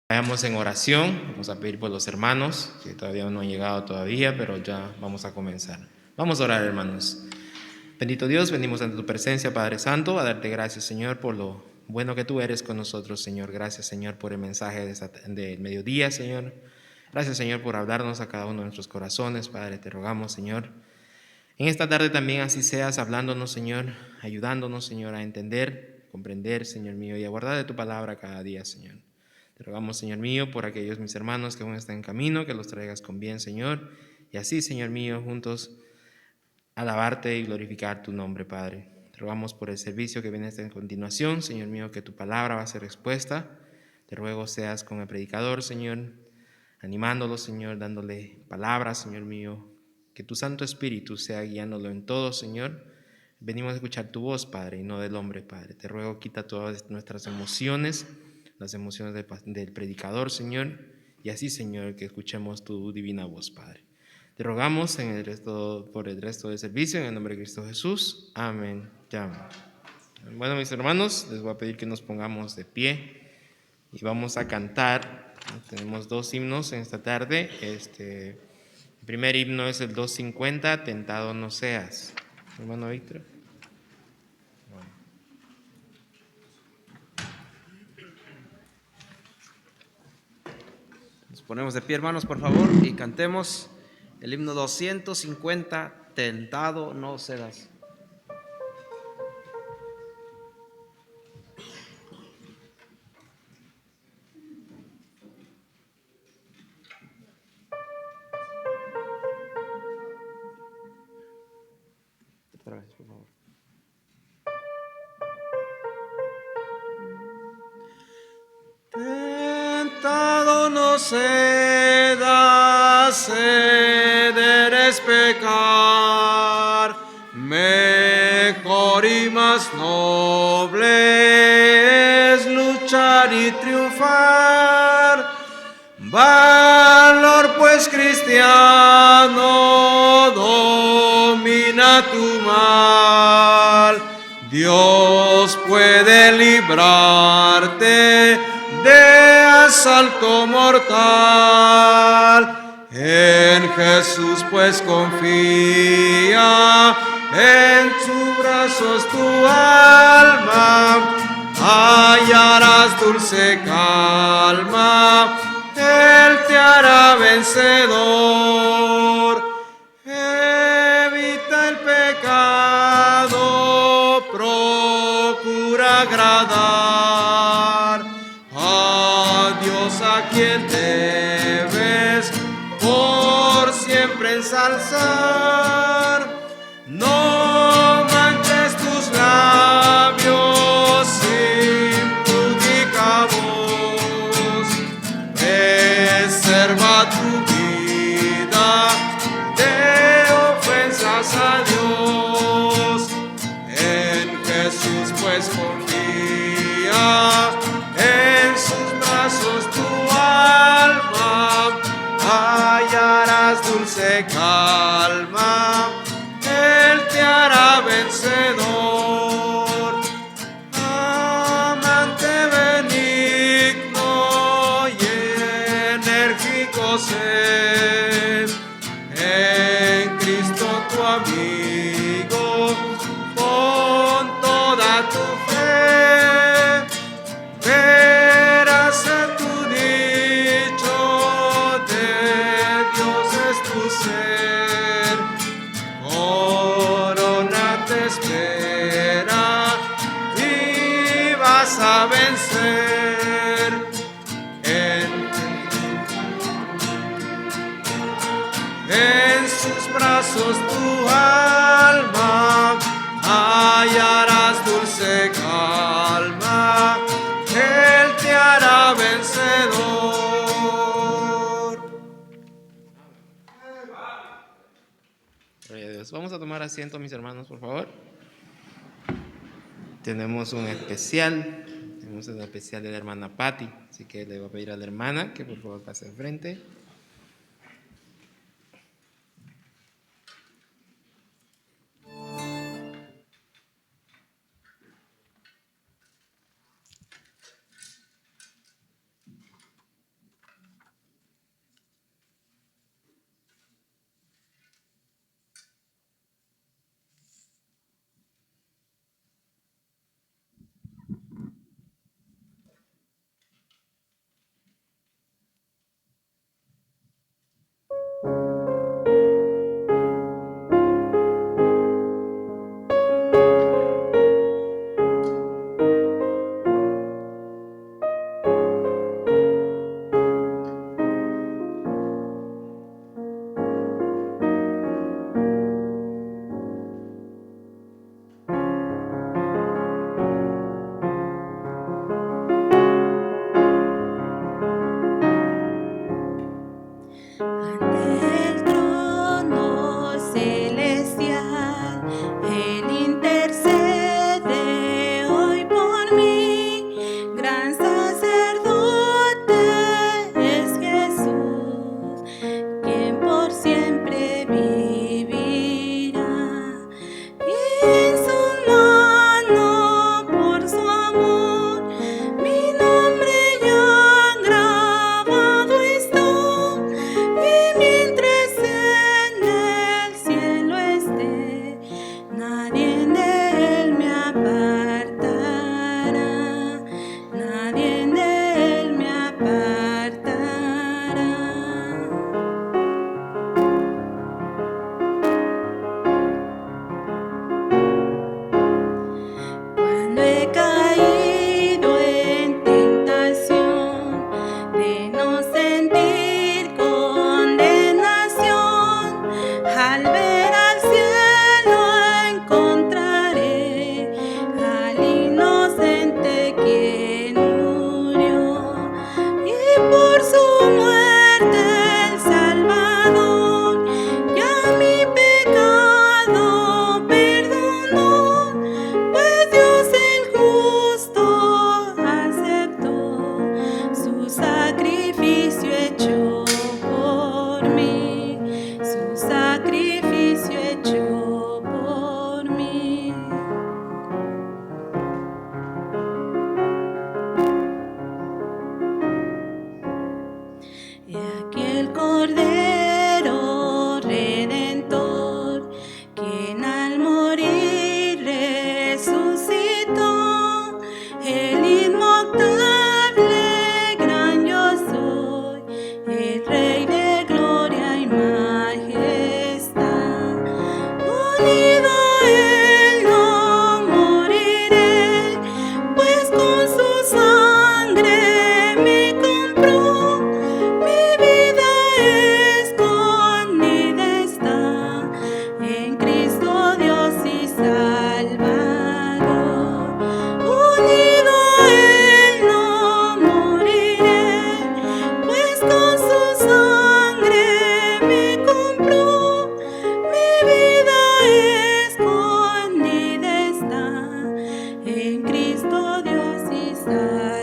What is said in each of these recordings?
Vayamos en oración. Vamos a pedir por los hermanos que todavía no han llegado todavía, pero ya vamos a comenzar. Vamos a orar, hermanos. Bendito Dios, venimos ante tu presencia, Padre Santo, a darte gracias, Señor, por lo bueno que tú eres con nosotros, Señor. Gracias, Señor, por el mensaje del mediodía, Señor. Gracias, Señor, por hablarnos a cada uno de nuestros corazones, Padre. Te rogamos, Señor, en esta tarde también así seas hablándonos, Señor, ayudándonos, Señor, a entender, comprender, Señor mío, y a guardar de tu palabra cada día, Señor. Te rogamos, Señor mío, por aquellos mis hermanos que aún están en camino, que los traigas con bien, Señor, y así, Señor mío, juntos alabarte y glorificar tu nombre, Padre. Te rogamos por el servicio que viene a continuación, Señor mío, que tu palabra va a ser expuesta. Te ruego seas con el predicador, Señor, animándolo, Señor, dándole palabras, Señor mío, que tu Santo Espíritu sea guiándolo en todo, Señor. Venimos a escuchar tu voz, Padre, y no del hombre, Padre. Te ruego, quita todas nuestras emociones, las emociones del predicador, Señor, y así, Señor, que escuchemos tu divina voz, Padre. Te rogamos por el resto del servicio, en el nombre de Cristo Jesús. Amén. Ya. Bueno, mis hermanos, les voy a pedir que nos pongamos de pie y vamos a cantar. Tenemos dos himnos en esta tarde. El primer himno es el 250, Tentado no seas. Hermano Víctor. Nos ponemos de pie, hermanos, por favor, y cantemos el himno 250, Tentado no serás. Otra vez, por favor. Tentado no serás, ceder es pecar, mejor y más noble es luchar y triunfar. Valor pues cristiano domina tu mal, Dios puede librarte de asalto mortal. En Jesús pues confía, en sus brazos tu alma hallarás dulce calma, Él te hará vencedor. Evita el pecado, procura agradar a Dios, a quien debes por siempre ensalzar. No manches tus labios impudica voz, preserva tu vida de ofensas a Dios. En Jesús pues confía, en sus brazos tu alma hallarás dulce calma, Él te hará vencedor. Amante benigno y enérgico sé, en Cristo tu amigo, con toda tu fe, verás en tu dicho, de Dios es tu ser. Corona te espera y vas a vencer. En sus brazos tu alma hallarás dulce calma, Él te hará vencedor. Gloria a Dios. Vamos a tomar asiento, mis hermanos, por favor. Tenemos un especial de la hermana Patti, así que le voy a pedir a la hermana que por favor pase al frente.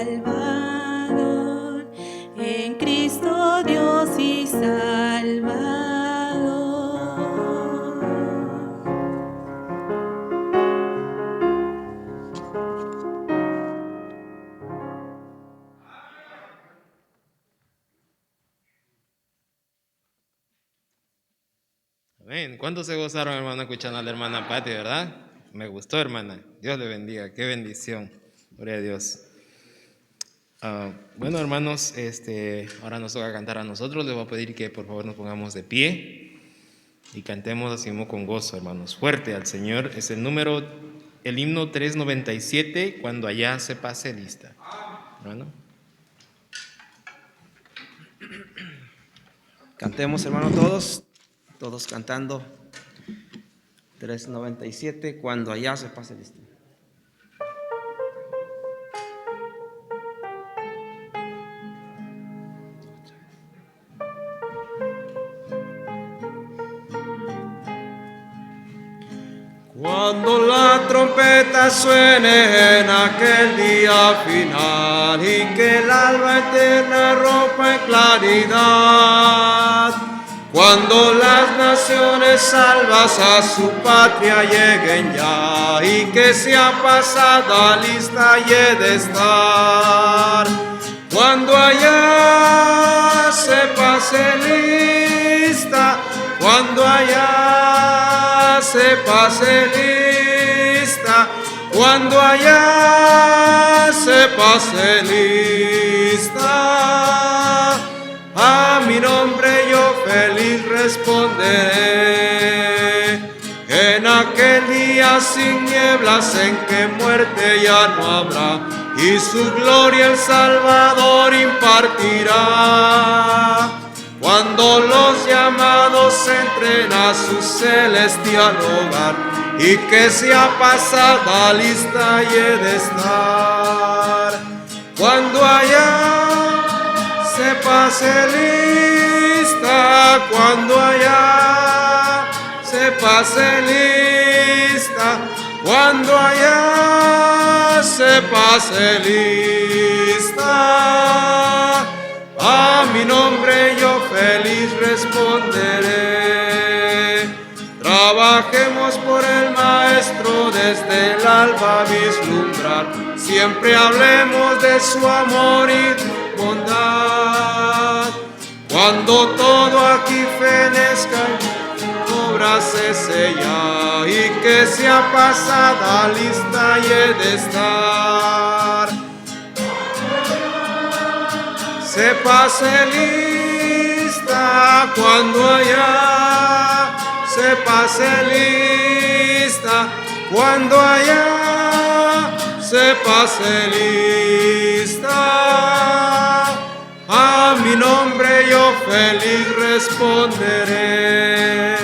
Salvador, en Cristo Dios y Salvador. Amén. ¿Cuántos se gozaron, hermano, escuchando a la hermana Patti, verdad? Me gustó, hermana. Dios le bendiga. Qué bendición. Gloria a Dios. Bueno, hermanos, ahora nos toca cantar a nosotros. Les voy a pedir que por favor nos pongamos de pie y cantemos así mismo con gozo, hermanos. Fuerte al Señor. Es el himno 397, cuando allá se pase lista. Hermano. Cantemos, hermano, todos cantando 397, cuando allá se pase listo. Cuando la trompeta suene en aquel día final y que el alba eterna rompa en claridad, cuando las naciones salvas a su patria lleguen ya y que sea pasada lista y he de estar, cuando allá se pase lista, cuando allá se pase lista, cuando allá se pase lista, a mi nombre yo feliz responderé. En aquel día sin nieblas en que muerte ya no habrá, y su gloria el Salvador impartirá. Cuando los llamados entren a su celestial hogar, y que sea pasada lista y he de estar. Cuando allá se pase lista, cuando allá se pase lista, cuando allá se pase lista, a mi nombre yo feliz responderé. Trabajemos por el Maestro desde el alba vislumbrar, siempre hablemos de su amor y bondad. Cuando todo aquí fenezca, obra se sella y que sea pasada lista y he de estar. Se pase lista cuando allá se pase lista, cuando allá se pase lista, a mi nombre yo feliz responderé.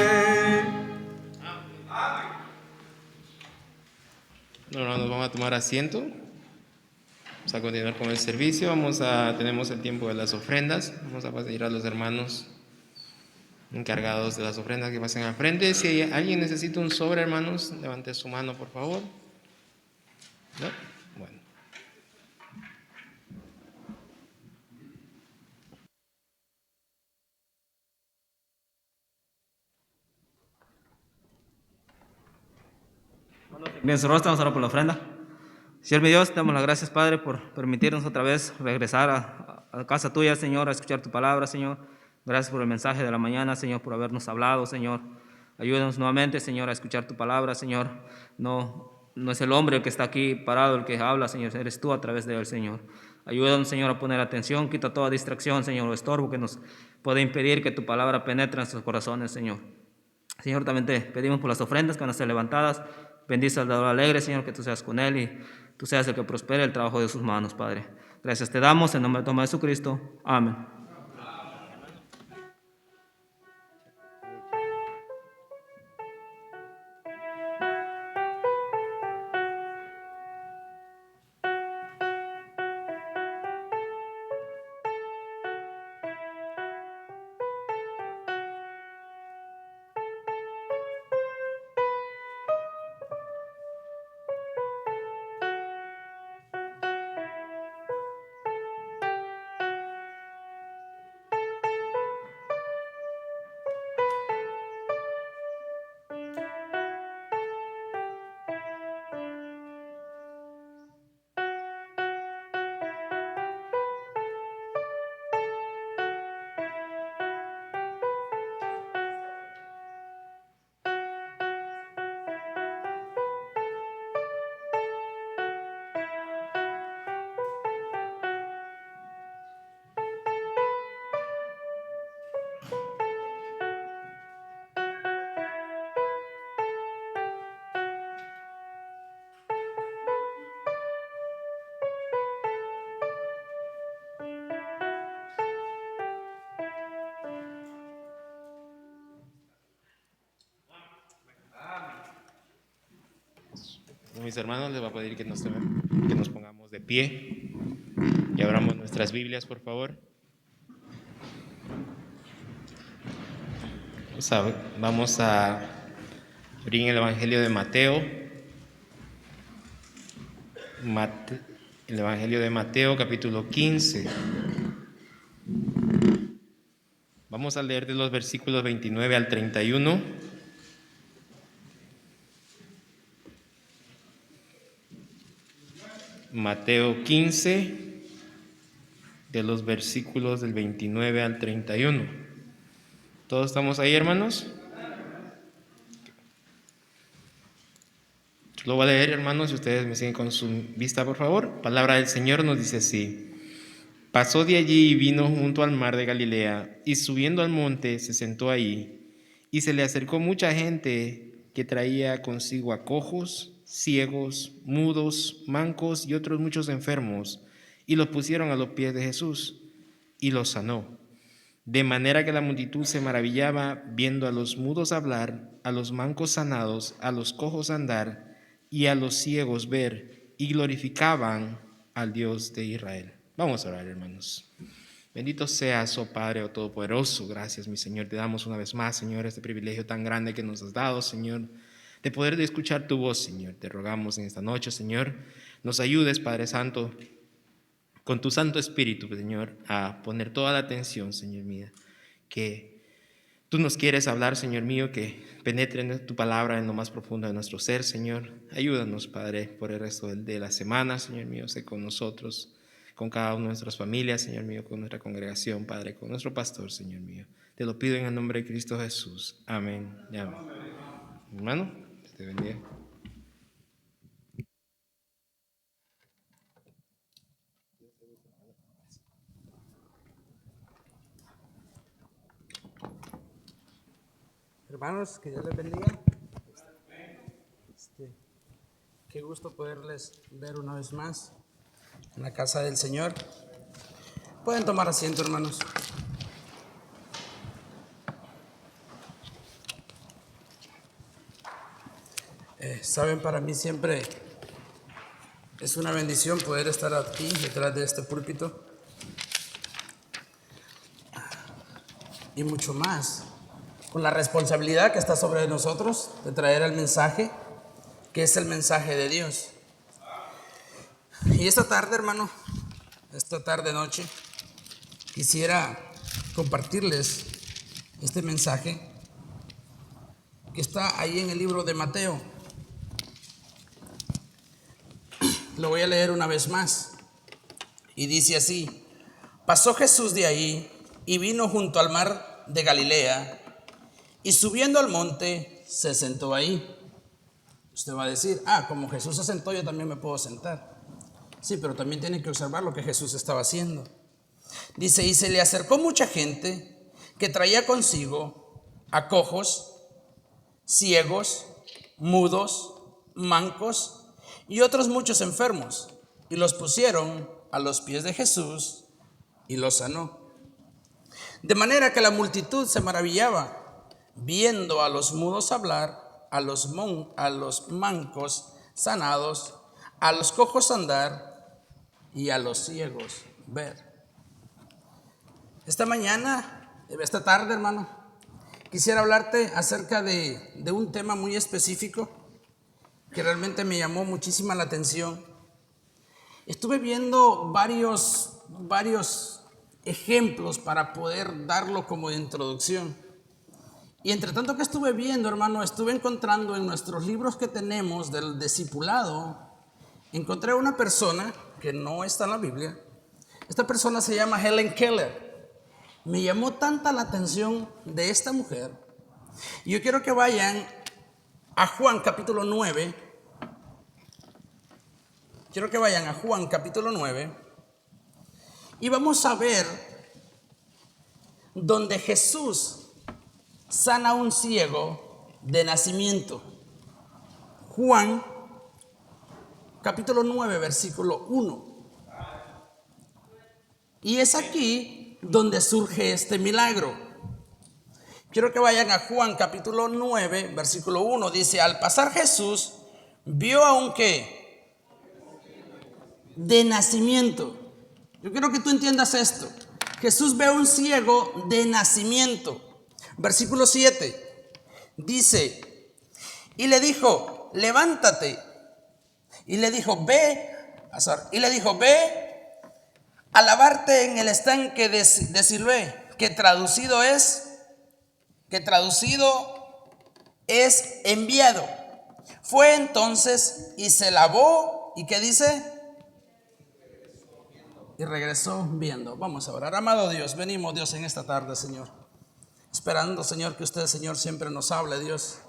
Bueno, nos vamos a tomar asiento. Vamos a continuar con el servicio. Tenemos el tiempo de las ofrendas. Vamos a pedir a los hermanos encargados de las ofrendas que pasen al frente. Si alguien necesita un sobre, hermanos, levante su mano, por favor. ¿No? Bueno. Bien, su rostro, vamos a orar por la ofrenda. Señor mi Dios, te damos las gracias, Padre, por permitirnos otra vez regresar a casa tuya, Señor, a escuchar tu palabra, Señor. Gracias por el mensaje de la mañana, Señor, por habernos hablado, Señor. Ayúdanos nuevamente, Señor, a escuchar tu palabra, Señor. No es el hombre el que está aquí parado el que habla, Señor, eres tú a través de él, Señor. Ayúdanos, Señor, a poner atención, quita toda distracción, Señor, o estorbo que nos puede impedir que tu palabra penetre en nuestros corazones, Señor. Señor, también te pedimos por las ofrendas que van a ser levantadas. Bendice al dador alegre, Señor, que tú seas con él y tú seas el que prospere el trabajo de sus manos, Padre. Gracias te damos en nombre de Jesucristo. Amén. Mis hermanos, les voy a pedir que nos pongamos de pie y abramos nuestras Biblias, por favor. Vamos a abrir el Evangelio de Mateo. El Evangelio de Mateo, capítulo 15. Vamos a leer de los versículos 29 al 31. Mateo 15, de los versículos del 29 al 31. ¿Todos estamos ahí, hermanos? Yo lo voy a leer, hermanos, si ustedes me siguen con su vista, por favor. Palabra del Señor nos dice así: pasó de allí y vino junto al mar de Galilea, y subiendo al monte se sentó ahí, y se le acercó mucha gente que traía consigo a cojos, ciegos, mudos, mancos y otros muchos enfermos, y los pusieron a los pies de Jesús, y los sanó. De manera que la multitud se maravillaba viendo a los mudos hablar, a los mancos sanados, a los cojos andar, y a los ciegos ver, y glorificaban al Dios de Israel. Vamos a orar, hermanos. Bendito seas, oh Padre, oh Todopoderoso. Gracias, mi Señor. Te damos una vez más, Señor, este privilegio tan grande que nos has dado, Señor, de poder escuchar tu voz, Señor. Te rogamos en esta noche, Señor, nos ayudes, Padre Santo, con tu Santo Espíritu, Señor, a poner toda la atención, Señor mío, que tú nos quieres hablar, Señor mío, que penetre en tu palabra en lo más profundo de nuestro ser, Señor. Ayúdanos, Padre, por el resto de la semana, Señor mío, sé con nosotros, con cada una de nuestras familias, Señor mío, con nuestra congregación, Padre, con nuestro pastor, Señor mío. Te lo pido en el nombre de Cristo Jesús. Amén y amén. Hermano, te bendiga. Hermanos, que Dios les bendiga. Qué gusto poderles ver una vez más en la casa del Señor. Pueden tomar asiento, hermanos. Saben, para mí siempre es una bendición poder estar aquí detrás de este púlpito. Y mucho más con la responsabilidad que está sobre nosotros de traer el mensaje, que es el mensaje de Dios. Y esta tarde, hermano, esta tarde noche, quisiera compartirles este mensaje que está ahí en el libro de Mateo. Lo voy a leer una vez más. Y dice así: pasó Jesús de ahí y vino junto al mar de Galilea, y subiendo al monte se sentó ahí. Usted va a decir: como Jesús se sentó, yo también me puedo sentar. Sí, pero también tienen que observar lo que Jesús estaba haciendo. Dice: y se le acercó mucha gente que traía consigo a cojos, ciegos, mudos, mancos y otros muchos enfermos, y los pusieron a los pies de Jesús y los sanó. De manera que la multitud se maravillaba viendo a los mudos hablar, a los mancos sanados, a los cojos andar y a los ciegos ver. Esta tarde, hermano, quisiera hablarte acerca de un tema muy específico que realmente me llamó muchísima la atención. Estuve viendo varios ejemplos para poder darlo como de introducción. Y entre tanto que estuve viendo, hermano, estuve encontrando en nuestros libros que tenemos del discipulado, encontré una persona que no está en la Biblia. Esta persona se llama Helen Keller. Me llamó tanta la atención de esta mujer. Y yo quiero que vayan a Juan capítulo 9. Quiero que vayan a Juan capítulo 9. Y vamos a ver donde Jesús sana a un ciego de nacimiento. Juan capítulo 9, versículo 1. Y es aquí donde surge este milagro. Quiero que vayan a Juan capítulo 9, versículo 1. Dice: al pasar Jesús vio a un ¿qué? De nacimiento. Yo quiero que tú entiendas esto. Jesús ve a un ciego de nacimiento. Versículo 7 dice, y le dijo, levántate. Y le dijo, ve a lavarte en el estanque de Siloé, que traducido es enviado. Fue entonces y se lavó, ¿y qué dice? Y regresó viendo. Vamos a orar. Amado Dios, venimos, Dios, en esta tarde, Señor, esperando, Señor, que usted, Señor, siempre nos hable, Dios.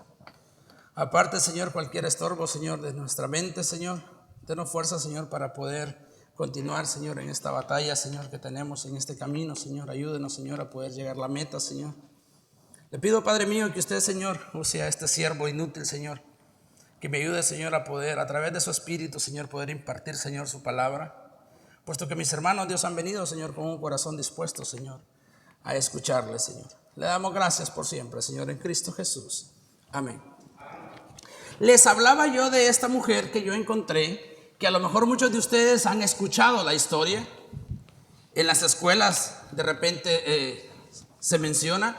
Aparte, Señor, cualquier estorbo, Señor, de nuestra mente, Señor. Denos fuerza, Señor, para poder continuar, Señor, en esta batalla, Señor, que tenemos en este camino, Señor. Ayúdenos, Señor, a poder llegar a la meta, Señor. Le pido, Padre mío, que usted, Señor, use a este siervo inútil, Señor, que me ayude, Señor, a poder, a través de su espíritu, Señor, poder impartir, Señor, su palabra. Puesto que mis hermanos, Dios, han venido, Señor, con un corazón dispuesto, Señor, a escucharle, Señor. Le damos gracias por siempre, Señor, en Cristo Jesús. Amén. Les hablaba yo de esta mujer que yo encontré, que a lo mejor muchos de ustedes han escuchado la historia. En las escuelas de repente se menciona.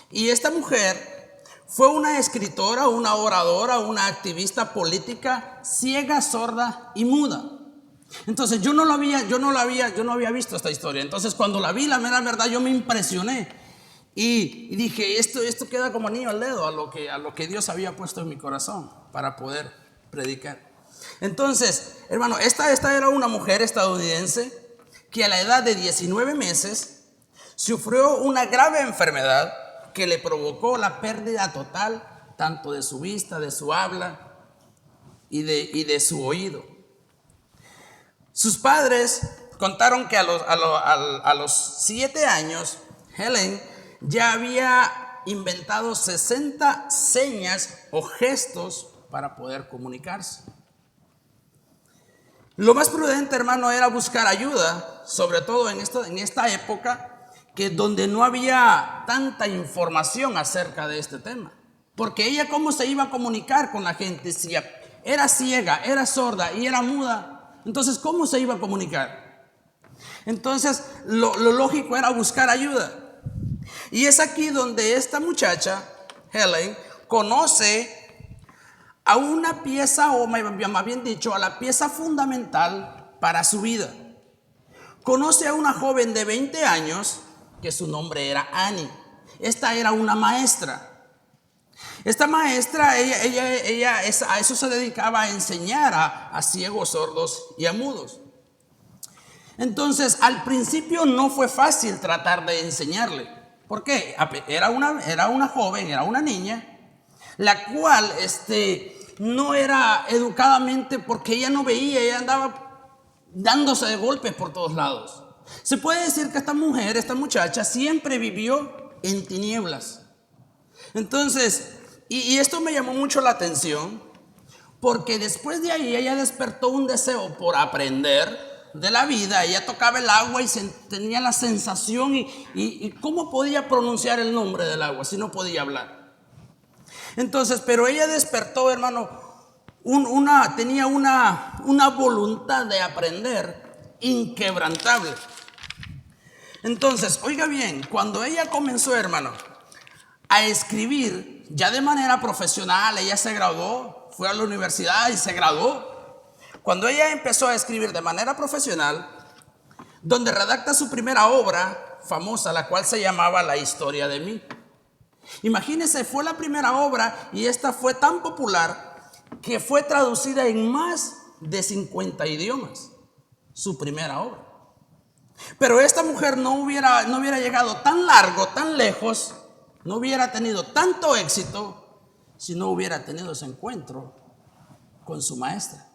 Y esta mujer fue una escritora, una oradora, una activista política ciega, sorda y muda. Entonces yo no había visto esta historia. Entonces cuando la vi, la mera verdad, yo me impresioné. Y dije, esto queda como anillo al dedo a lo que Dios había puesto en mi corazón para poder predicar. Entonces, hermano, esta era una mujer estadounidense que a la edad de 19 meses sufrió una grave enfermedad que le provocó la pérdida total tanto de su vista, de su habla y de su oído. Sus padres contaron que a los 7 años, Helen ya había inventado 60 señas o gestos para poder comunicarse. Lo más prudente, hermano, era buscar ayuda, sobre todo en esta época, que donde no había tanta información acerca de este tema. Porque ella, ¿cómo se iba a comunicar con la gente? Si era ciega, era sorda y era muda, entonces ¿cómo se iba a comunicar? Entonces lo lógico era buscar ayuda. Y es aquí donde esta muchacha, Helen, conoce a una pieza, o más bien dicho, a la pieza fundamental para su vida. Conoce a una joven de 20 años, que su nombre era Annie. Esta era una maestra. Esta maestra, ella a eso se dedicaba, a enseñar a ciegos, sordos y a mudos. Entonces, al principio no fue fácil tratar de enseñarle. ¿Por qué? Era una joven, era una niña, la cual no era educadamente, porque ella no veía, ella andaba dándose de golpes por todos lados. Se puede decir que esta muchacha siempre vivió en tinieblas. Entonces, y esto me llamó mucho la atención, porque después de ahí ella despertó un deseo por aprender de la vida. Ella tocaba el agua y tenía la sensación y ¿cómo podía pronunciar el nombre del agua si no podía hablar? Entonces, pero ella despertó, hermano, tenía una voluntad de aprender inquebrantable. Entonces, oiga bien, cuando ella comenzó, hermano, a escribir ya de manera profesional, ella se graduó, fue a la universidad y se graduó. Cuando ella empezó a escribir de manera profesional, donde redacta su primera obra famosa, la cual se llamaba La historia de mí. Imagínense, fue la primera obra y esta fue tan popular que fue traducida en más de 50 idiomas, su primera obra. Pero esta mujer no hubiera llegado tan largo, tan lejos, no hubiera tenido tanto éxito si no hubiera tenido ese encuentro con su maestra.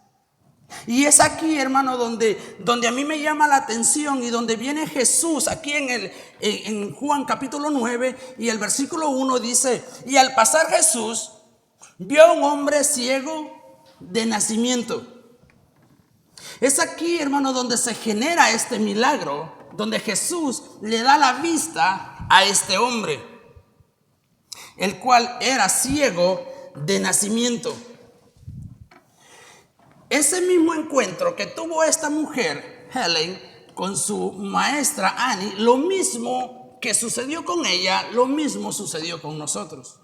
Y es aquí, hermano, donde a mí me llama la atención y donde viene Jesús, aquí en Juan capítulo 9 y el versículo 1 dice: y al pasar Jesús vio a un hombre ciego de nacimiento. Es aquí, hermano, donde se genera este milagro, donde Jesús le da la vista a este hombre, el cual era ciego de nacimiento. ese mismo encuentro que tuvo esta mujer, Helen, con su maestra Annie, lo mismo que sucedió con ella, lo mismo sucedió con nosotros.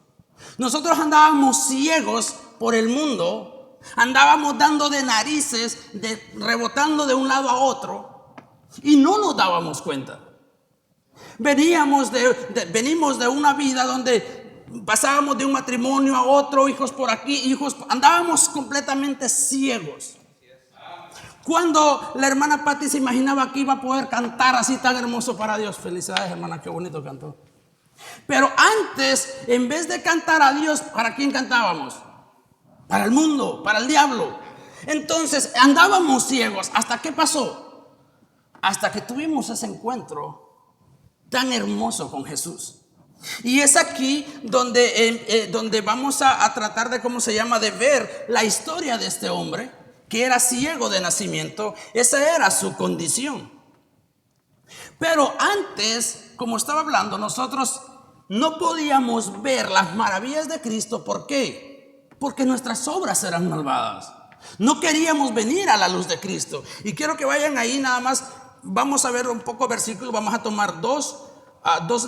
Nosotros andábamos ciegos por el mundo, andábamos dando de narices, rebotando de un lado a otro, y no nos dábamos cuenta. Venimos de una vida donde pasábamos de un matrimonio a otro, hijos por aquí, hijos, andábamos completamente ciegos. Cuando la hermana Patti se imaginaba que iba a poder cantar así tan hermoso para Dios. Felicidades, hermana, qué bonito cantó. Pero antes, en vez de cantar a Dios, ¿para quién cantábamos? Para el mundo, para el diablo. Entonces andábamos ciegos. ¿Hasta qué pasó? Hasta que tuvimos ese encuentro tan hermoso con Jesús. Y es aquí donde vamos a tratar de, ¿cómo se llama?, de ver la historia de este hombre que era ciego de nacimiento. Esa era su condición. Pero antes, como estaba hablando, nosotros no podíamos ver las maravillas de Cristo. ¿Por qué? Porque nuestras obras eran malvadas. No queríamos venir a la luz de Cristo. Y quiero que vayan ahí nada más. Vamos a ver un poco versículos. Vamos a tomar dos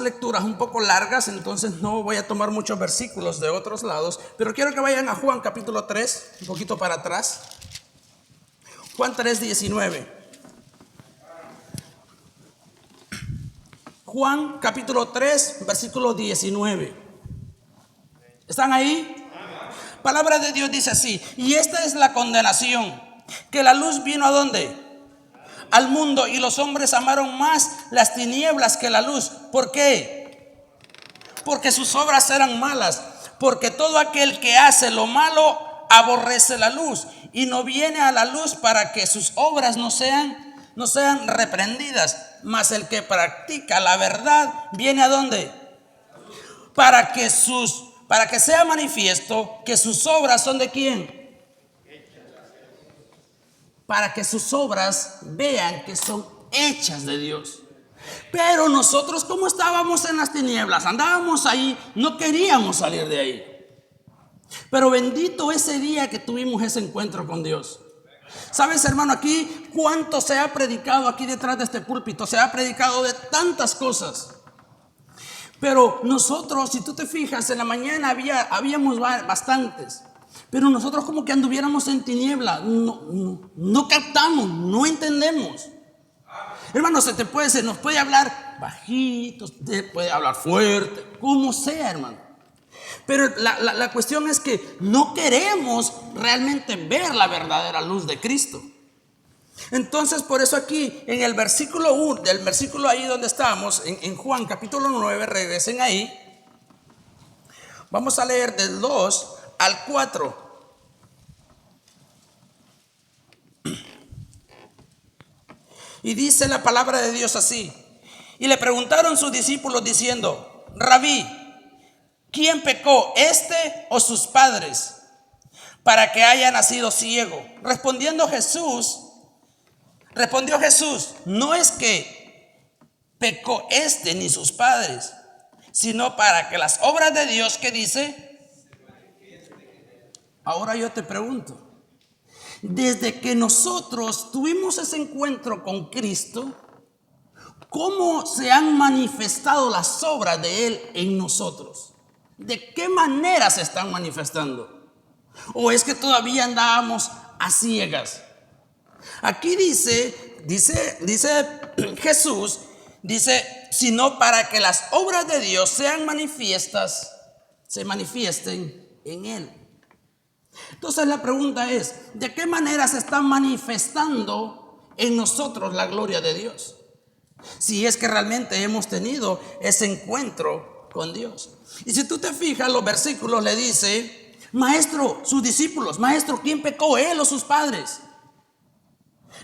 lecturas un poco largas. Entonces no voy a tomar muchos versículos de otros lados. Pero quiero que vayan a Juan capítulo 3, un poquito para atrás. Juan 3:19. Juan capítulo 3, versículo 19. ¿Están ahí? Palabra de Dios dice así: y esta es la condenación, que la luz vino ¿a dónde? Al mundo, y los hombres amaron más las tinieblas que la luz. ¿Por qué? Porque sus obras eran malas. Porque todo aquel que hace lo malo aborrece la luz y no viene a la luz para que sus obras no sean reprendidas. Mas el que practica la verdad viene ¿a dónde? Para que sea manifiesto que sus obras son ¿de quién? Para que sus obras vean que son hechas de Dios. Pero nosotros, como estábamos en las tinieblas, andábamos ahí, no queríamos salir de ahí. Pero bendito ese día que tuvimos ese encuentro con Dios. ¿Sabes, hermano? Aquí cuánto se ha predicado aquí detrás de este púlpito. Se ha predicado de tantas cosas. Pero nosotros, si tú te fijas, en la mañana habíamos bastantes. Pero nosotros como que anduviéramos en tiniebla. No captamos, no entendemos. Hermano, se nos puede hablar bajito, se puede hablar fuerte, como sea, hermano. Pero la cuestión es que no queremos realmente ver la verdadera luz de Cristo. Entonces, por eso aquí en el versículo 1, del versículo ahí donde estamos, en Juan capítulo 9, regresen ahí. Vamos a leer del 2 al 4. Y dice la palabra de Dios así: y le preguntaron sus discípulos diciendo: Rabí, ¿quién pecó, este o sus padres, para que haya nacido ciego? Respondió Jesús, no es que pecó este ni sus padres, sino para que las obras de Dios, ¿qué dice? Ahora yo te pregunto, desde que nosotros tuvimos ese encuentro con Cristo, ¿cómo se han manifestado las obras de Él en nosotros? ¿De qué manera se están manifestando? ¿O es que todavía andábamos a ciegas? Aquí dice Jesús, dice, sino para que las obras de Dios se manifiesten en Él. Entonces la pregunta es, ¿de qué manera se está manifestando en nosotros la gloria de Dios? Si es que realmente hemos tenido ese encuentro con Dios. Y si tú te fijas, los versículos le dice: maestro, sus discípulos, maestro, ¿quién pecó, él o sus padres?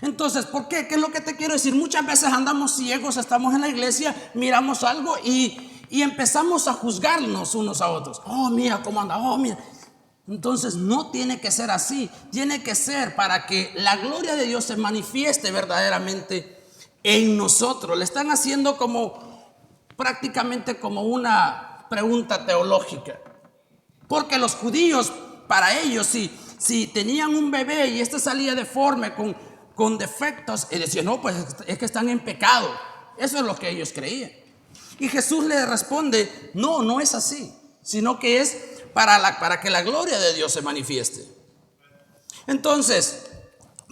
Entonces, ¿por qué? ¿Qué es lo que te quiero decir? Muchas veces andamos ciegos, estamos en la iglesia, miramos algo y empezamos a juzgarnos unos a otros. Oh, mira cómo anda, oh, mira. Entonces no tiene que ser así. Tiene que ser para que la gloria de Dios se manifieste verdaderamente en nosotros. Le están haciendo prácticamente como una pregunta teológica. Porque los judíos, para ellos, si si tenían un bebé y este salía deforme con defectos, y decían, no, pues es que están en pecado. Eso es lo que ellos creían. Y Jesús les responde, no, no es así, sino que es para que la gloria de Dios se manifieste. Entonces,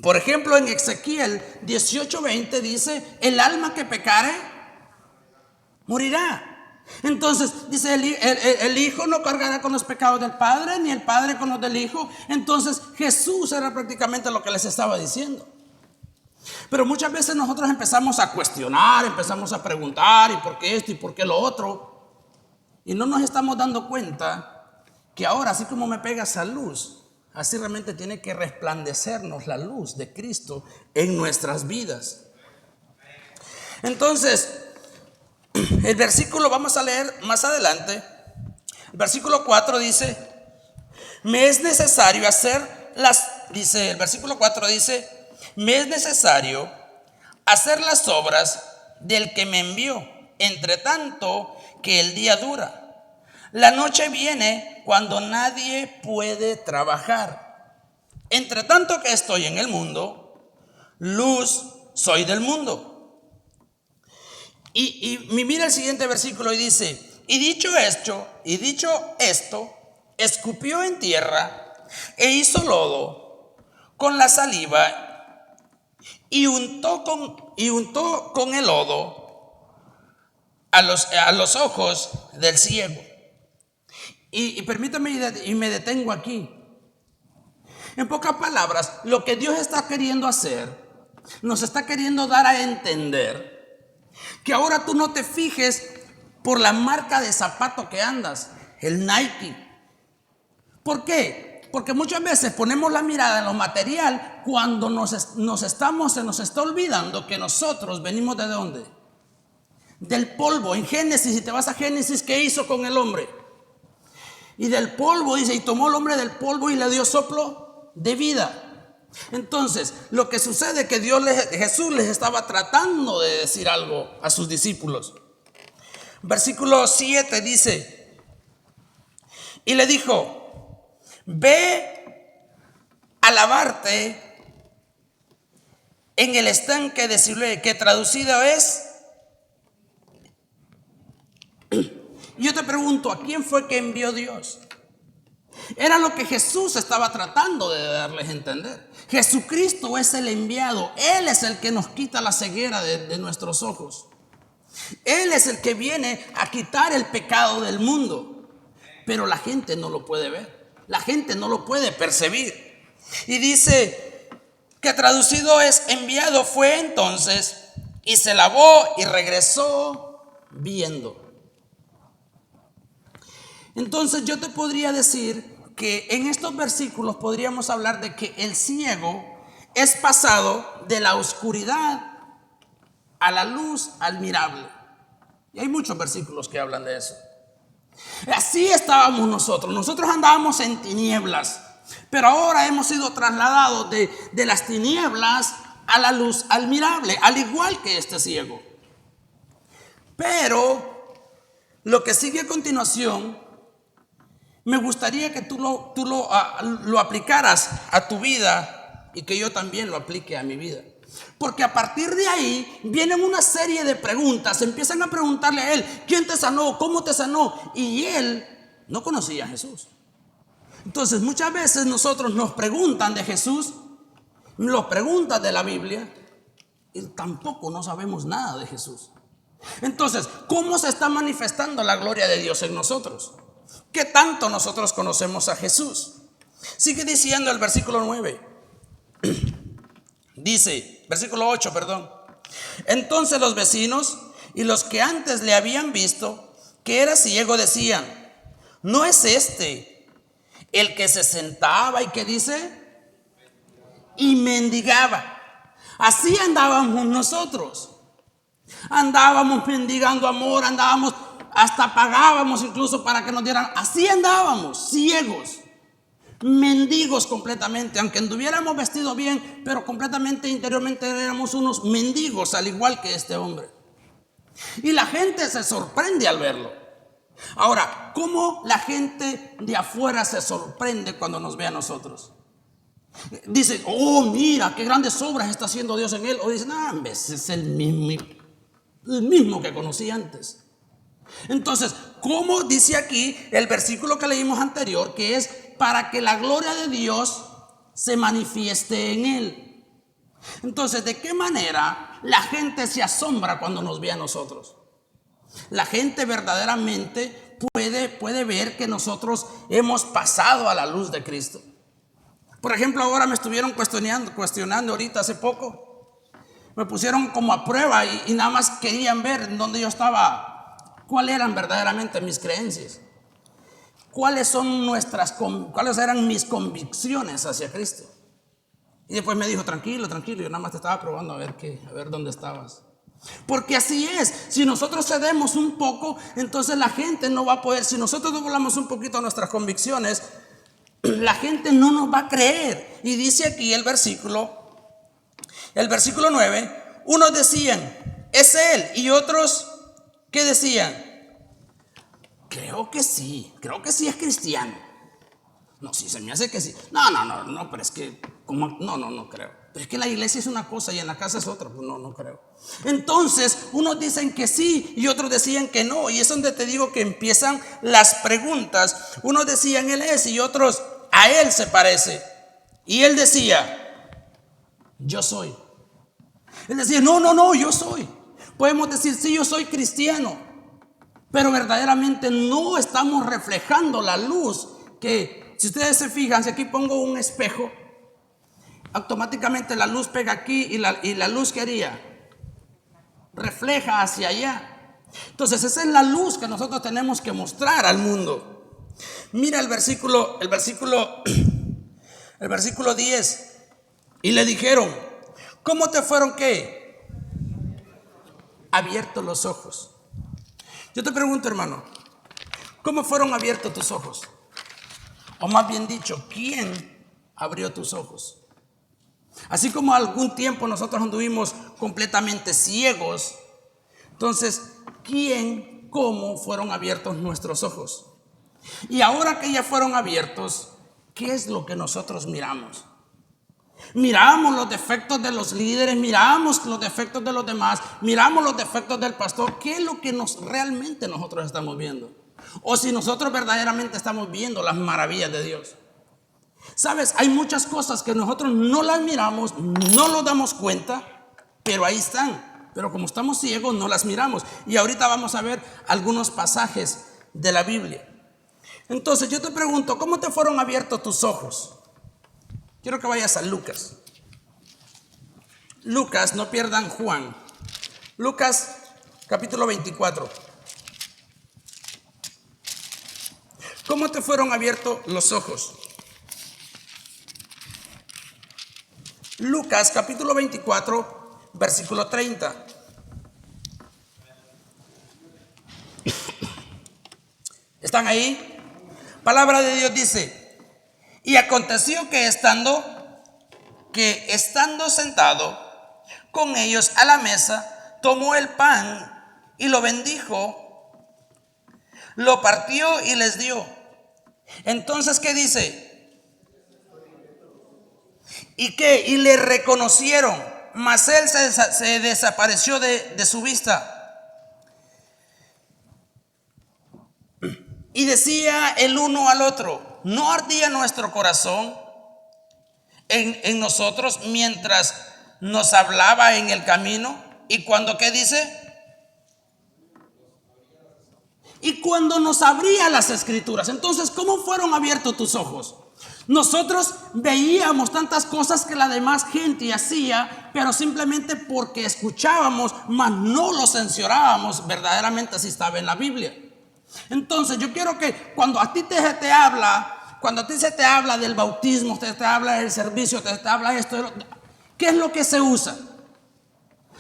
por ejemplo, en Ezequiel 18:20 dice, el alma que pecare, morirá. Entonces, dice, el hijo no cargará con los pecados del padre, ni el padre con los del hijo. Entonces, Jesús era prácticamente lo que les estaba diciendo. Pero muchas veces nosotros empezamos a cuestionar, empezamos a preguntar, ¿y por qué esto y por qué lo otro? Y no nos estamos dando cuenta que ahora, así como me pega esa luz, así realmente tiene que resplandecernos la luz de Cristo en nuestras vidas. Entonces, el versículo, vamos a leer más adelante. El versículo 4 dice, me es necesario el versículo 4 dice, me es necesario hacer las obras del que me envió, entre tanto que el día dura. La noche viene cuando nadie puede trabajar. Entre tanto que estoy en el mundo, luz soy del mundo. Y mira el siguiente versículo y dice, y dicho esto, escupió en tierra e hizo lodo con la saliva y untó con el lodo a los ojos del ciego. Y permítame, y me detengo aquí. En pocas palabras, lo que Dios está queriendo hacer, nos está queriendo dar a entender que ahora tú no te fijes por la marca de zapato que andas, el Nike. ¿Por qué? Porque muchas veces ponemos la mirada en lo material cuando se nos está olvidando que nosotros venimos ¿de dónde? Del polvo. En Génesis, si te vas a Génesis, ¿qué hizo con el hombre? Y del polvo, dice, y tomó el hombre del polvo y le dio soplo de vida. Entonces, lo que sucede es que Jesús les estaba tratando de decir algo a sus discípulos. Versículo 7 dice, y le dijo, ve a lavarte en el estanque de Siloé, que traducido es, yo te pregunto, ¿a quién fue que envió Dios? Era lo que Jesús estaba tratando de darles a entender. Jesucristo es el enviado. Él es el que nos quita la ceguera de nuestros ojos. Él es el que viene a quitar el pecado del mundo. Pero la gente no lo puede ver. La gente no lo puede percibir. Y dice que traducido es enviado fue entonces y se lavó y regresó viendo. Entonces yo te podría decir que en estos versículos podríamos hablar de que el ciego es pasado de la oscuridad a la luz admirable. Y hay muchos versículos que hablan de eso. Así estábamos nosotros andábamos en tinieblas, pero ahora hemos sido trasladados de las tinieblas a la luz admirable, al igual que este ciego. Pero lo que sigue a continuación, me gustaría que tú lo aplicaras a tu vida y que yo también lo aplique a mi vida. Porque a partir de ahí vienen una serie de preguntas. Empiezan a preguntarle a él, ¿quién te sanó? ¿Cómo te sanó? Y él no conocía a Jesús. Entonces muchas veces nosotros nos preguntan de Jesús, nos preguntan de la Biblia y tampoco no sabemos nada de Jesús. Entonces, ¿cómo se está manifestando la gloria de Dios en nosotros? ¿Qué tanto nosotros conocemos a Jesús? Sigue diciendo el versículo 9. Dice, versículo 8, perdón. Entonces los vecinos y los que antes le habían visto que era ciego decían, ¿no es este el que se sentaba y que dice? Y mendigaba. Así andábamos nosotros. Andábamos mendigando amor, andábamos, hasta pagábamos incluso para que nos dieran. Así andábamos, ciegos, mendigos completamente, aunque anduviéramos vestidos bien, pero completamente interiormente éramos unos mendigos, al igual que este hombre. Y la gente se sorprende al verlo. Ahora, ¿cómo la gente de afuera se sorprende cuando nos ve a nosotros? Dice, oh, mira, qué grandes obras está haciendo Dios en él. O dice, no, es el mismo que conocí antes. Entonces, como dice aquí el versículo que leímos anterior, que es para que la gloria de Dios se manifieste en él. Entonces, ¿de qué manera la gente se asombra cuando nos ve a nosotros? La gente verdaderamente puede ver que nosotros hemos pasado a la luz de Cristo. Por ejemplo, ahora me estuvieron cuestionando ahorita hace poco. Me pusieron como a prueba y nada más querían ver dónde yo estaba, cuáles eran verdaderamente mis creencias, cuáles eran mis convicciones hacia Cristo. Y después me dijo, tranquilo, yo nada más te estaba probando a ver dónde estabas. Porque así es, si nosotros cedemos un poco, entonces la gente no va a poder. Si nosotros doblamos un poquito nuestras convicciones, la gente no nos va a creer. Y dice aquí el versículo 9, unos decían, es él, y otros, ¿qué decían? Creo que sí es cristiano. No, sí, se me hace que sí. No, pero es que, no creo. Pero es que la iglesia es una cosa y en la casa es otra. Pues no creo. Entonces, unos dicen que sí y otros decían que no. Y es donde te digo que empiezan las preguntas. Unos decían él es y otros a él se parece. Y él decía, yo soy. Él decía, no, yo soy. Podemos decir, sí, yo soy cristiano. Pero verdaderamente no estamos reflejando la luz que, si ustedes se fijan, si aquí pongo un espejo, automáticamente la luz pega aquí y la luz ¿qué haría? Refleja hacia allá. Entonces esa es la luz que nosotros tenemos que mostrar al mundo. Mira el versículo 10. Y le dijeron, ¿cómo te fueron qué? Abiertos los ojos. Yo te pregunto, hermano, ¿cómo fueron abiertos tus ojos? O más bien dicho, ¿quién abrió tus ojos? Así como algún tiempo nosotros anduvimos completamente ciegos, entonces, ¿cómo fueron abiertos nuestros ojos? Y ahora que ya fueron abiertos, ¿qué es lo que nosotros miramos? Miramos los defectos de los líderes, miramos los defectos de los demás, miramos los defectos del pastor. ¿Qué es lo que realmente nosotros estamos viendo? O si nosotros verdaderamente estamos viendo las maravillas de Dios. Sabes, hay muchas cosas que nosotros no las miramos, no nos damos cuenta, pero ahí están. Pero como estamos ciegos, no las miramos. Y ahorita vamos a ver algunos pasajes de la Biblia. Entonces yo te pregunto, ¿cómo te fueron abiertos tus ojos? Quiero que vayas a Lucas. Lucas, no pierdan Juan. Lucas capítulo 24. ¿Cómo te fueron abiertos los ojos? Lucas capítulo 24, versículo 30. ¿Están ahí? Palabra de Dios dice, y aconteció que estando sentado con ellos a la mesa, tomó el pan y lo bendijo, lo partió y les dio. Entonces, ¿qué dice? ¿Y qué? Y le reconocieron, mas él se desapareció de su vista. Y decía el uno al otro, ¿no ardía nuestro corazón en nosotros mientras nos hablaba en el camino? Y cuando, ¿qué dice? Y cuando nos abría las escrituras. Entonces, ¿cómo fueron abiertos tus ojos? Nosotros veíamos tantas cosas que la demás gente hacía, pero simplemente porque escuchábamos, mas no lo censurábamos verdaderamente si estaba en la Biblia. Entonces yo quiero que cuando a ti se te habla del bautismo, te habla del servicio, te habla esto, ¿qué es lo que se usa?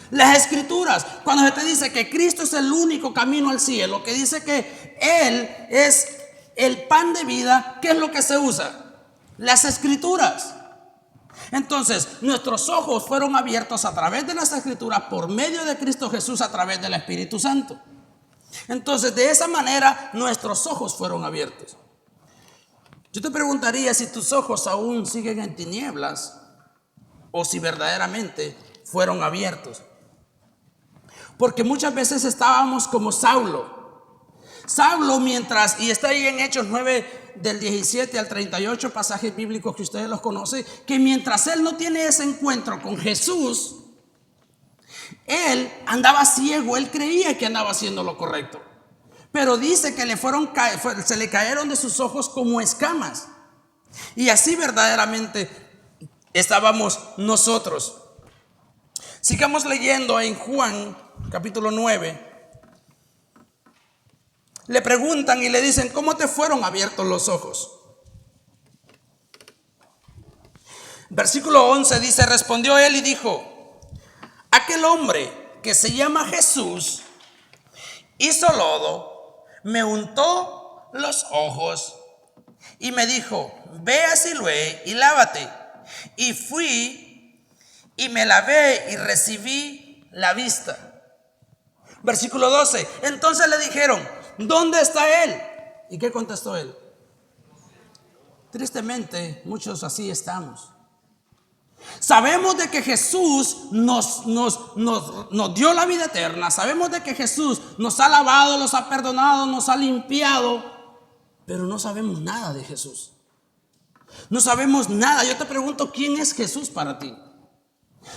Las escrituras. Cuando se te dice que Cristo es el único camino al cielo, que dice que Él es el pan de vida, ¿qué es lo que se usa? Las escrituras. Entonces nuestros ojos fueron abiertos a través de las escrituras por medio de Cristo Jesús, a través del Espíritu Santo. Entonces de esa manera nuestros ojos fueron abiertos. Yo te preguntaría si tus ojos aún siguen en tinieblas o si verdaderamente fueron abiertos. Porque muchas veces estábamos como Saulo. Saulo y está ahí en Hechos 9 del 17 al 38, pasajes bíblicos que ustedes los conocen, que mientras él no tiene ese encuentro con Jesús, él andaba ciego, él creía que andaba haciendo lo correcto. Pero dice que se le cayeron de sus ojos como escamas. Y así verdaderamente estábamos nosotros. Sigamos leyendo en Juan capítulo 9. Le preguntan y le dicen: ¿cómo te fueron abiertos los ojos? Versículo 11 dice: respondió él y dijo: aquel hombre que se llama Jesús hizo lodo, me untó los ojos y me dijo: ve a Siloé y lávate. Y fui y me lavé y recibí la vista. Versículo 12. Entonces le dijeron: ¿dónde está él? ¿Y qué contestó él? Tristemente, muchos así estamos. Sabemos de que Jesús nos dio la vida eterna. Sabemos de que Jesús nos ha lavado, nos ha perdonado, nos ha limpiado. Pero no sabemos nada de Jesús. No sabemos nada. Yo te pregunto, ¿quién es Jesús para ti?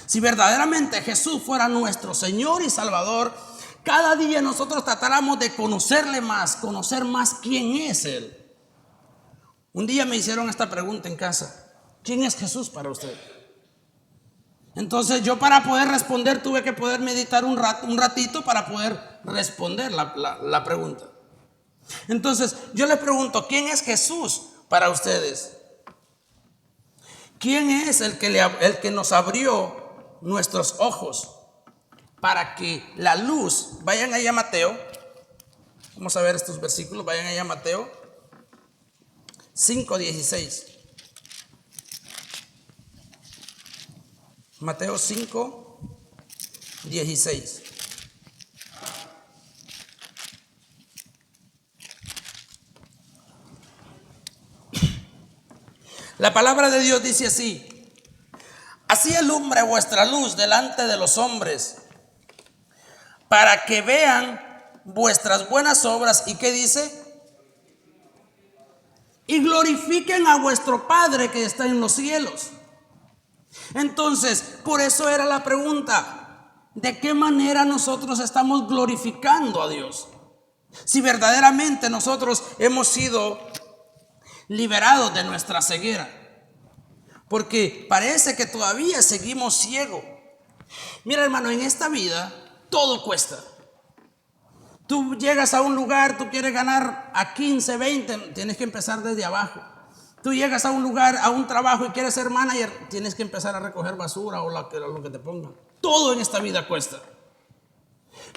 Si verdaderamente Jesús fuera nuestro Señor y Salvador, cada día nosotros tratáramos de conocerle más, conocer más quién es Él. Un día me hicieron esta pregunta en casa: ¿quién es Jesús para usted? Entonces yo, para poder responder, tuve que poder meditar un ratito para poder responder la pregunta. Entonces yo les pregunto: ¿quién es Jesús para ustedes? ¿Quién es el que nos abrió nuestros ojos para que la luz? Vayan allá a Mateo. Vamos a ver estos versículos. Vayan allá a Mateo 5:16. Mateo 5:16. La palabra de Dios dice así: así alumbre vuestra luz delante de los hombres, para que vean vuestras buenas obras. ¿Y qué dice? Y glorifiquen a vuestro Padre que está en los cielos. Entonces, por eso era la pregunta: ¿de qué manera nosotros estamos glorificando a Dios? Si verdaderamente nosotros hemos sido liberados de nuestra ceguera, porque parece que todavía seguimos ciegos. Mira, hermano, en esta vida todo cuesta. Tú llegas a un lugar, tú quieres ganar a 15, 20, tienes que empezar desde abajo. Tú llegas a un lugar, a un trabajo y quieres ser manager, tienes que empezar a recoger basura o lo que te pongan. Todo en esta vida cuesta.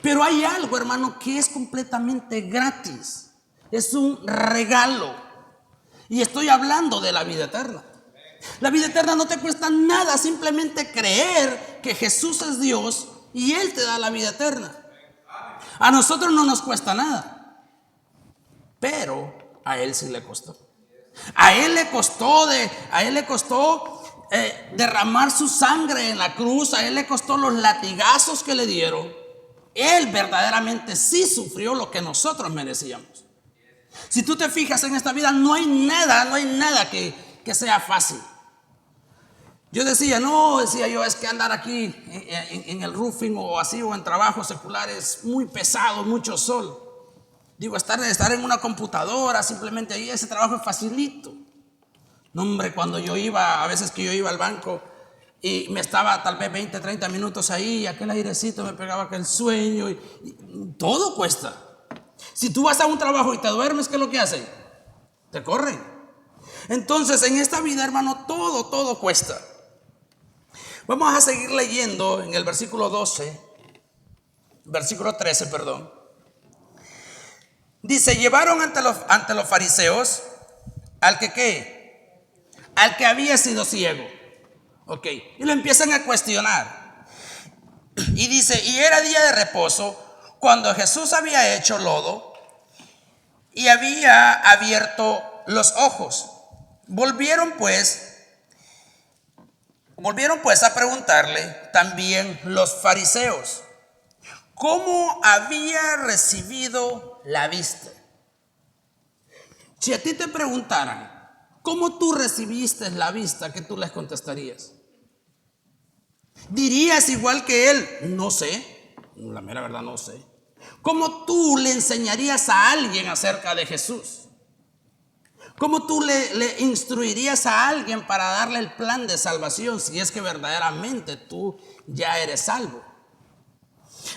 Pero hay algo, hermano, que es completamente gratis. Es un regalo. Y estoy hablando de la vida eterna. La vida eterna no te cuesta nada, simplemente creer que Jesús es Dios y Él te da la vida eterna. A nosotros no nos cuesta nada, pero a Él sí le costó. A Él le costó derramar su sangre en la cruz. A Él le costó los latigazos que le dieron. Él verdaderamente sí sufrió lo que nosotros merecíamos. Si tú te fijas en esta vida, no hay nada que sea fácil. Yo decía yo, es que andar aquí en el roofing o así, o en trabajos seculares, muy pesado, mucho sol. Digo, estar en una computadora, simplemente ahí, ese trabajo es facilito. No, hombre, cuando a veces que yo iba al banco y me estaba tal vez 20, 30 minutos ahí, aquel airecito me pegaba aquel sueño, y todo cuesta. Si tú vas a un trabajo y te duermes, ¿qué es lo que hacen? Te corren. Entonces, en esta vida, hermano, todo cuesta. Vamos a seguir leyendo en el versículo 13, perdón. Dice: llevaron ante los fariseos al que había sido ciego. Ok. Y lo empiezan a cuestionar. Y dice: y era día de reposo, cuando Jesús había hecho lodo y había abierto los ojos. Volvieron pues a preguntarle también los fariseos cómo había recibido la vista. Si a ti te preguntaran cómo tú recibiste la vista, ¿qué tú les contestarías? ¿Dirías igual que él? No sé, la mera verdad no sé. ¿Cómo tú le enseñarías a alguien acerca de Jesús? ¿Cómo tú le instruirías a alguien para darle el plan de salvación si es que verdaderamente tú ya eres salvo?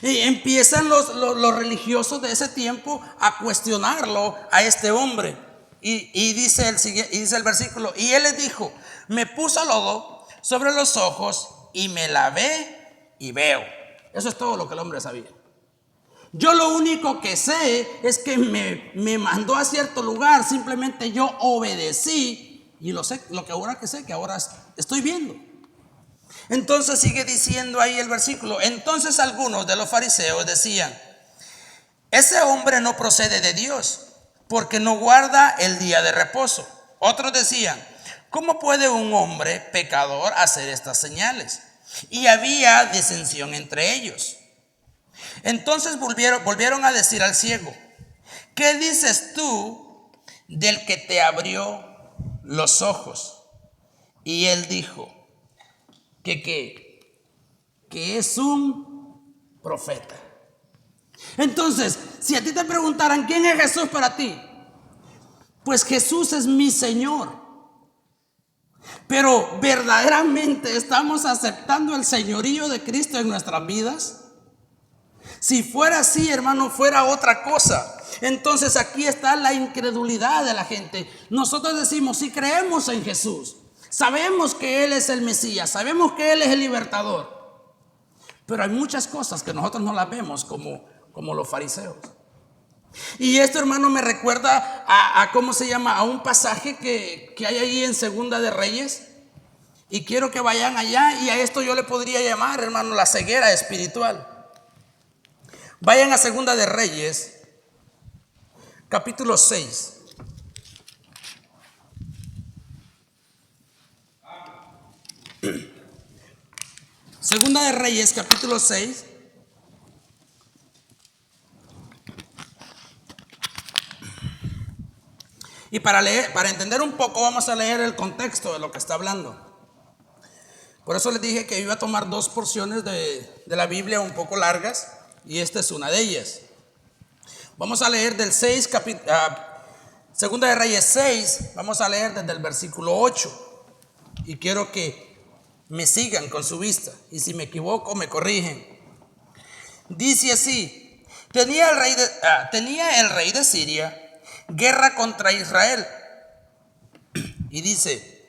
Y empiezan los religiosos de ese tiempo a cuestionarlo a este hombre. Y dice el versículo: y él les dijo: me puso lodo sobre los ojos y me lavé y veo. Eso es todo lo que el hombre sabía. Yo lo único que sé es que me mandó a cierto lugar, simplemente yo obedecí y lo que ahora estoy viendo. Entonces sigue diciendo ahí el versículo: entonces algunos de los fariseos decían: ese hombre no procede de Dios, porque no guarda el día de reposo. Otros decían: ¿cómo puede un hombre pecador hacer estas señales? Y había disensión entre ellos. Entonces volvieron a decir al ciego: ¿qué dices tú del que te abrió los ojos? Y él dijo que es un profeta. Entonces, si a ti te preguntaran ¿quién es Jesús para ti? Pues Jesús es mi Señor. Pero ¿verdaderamente estamos aceptando el señorío de Cristo en nuestras vidas? Si fuera así, hermano, fuera otra cosa. Entonces aquí está la incredulidad de la gente. Nosotros decimos: si creemos en Jesús, sabemos que Él es el Mesías, sabemos que Él es el libertador, pero hay muchas cosas que nosotros no las vemos como los fariseos. Y esto, hermano, me recuerda a ¿cómo se llama? A un pasaje que hay ahí en Segunda de Reyes. Y quiero que vayan allá, y a esto yo le podría llamar, hermano, la ceguera espiritual. Vayan a Segunda de Reyes, capítulo 6. Segunda de Reyes, capítulo 6. Y para entender un poco, vamos a leer el contexto de lo que está hablando. Por eso les dije que iba a tomar dos porciones de la Biblia un poco largas, y esta es una de ellas. Vamos a leer del 6, Segunda de Reyes 6, vamos a leer desde el versículo 8. Y quiero que me sigan con su vista, y si me equivoco me corrigen. Dice así: tenía el rey de Siria guerra contra Israel. Y dice: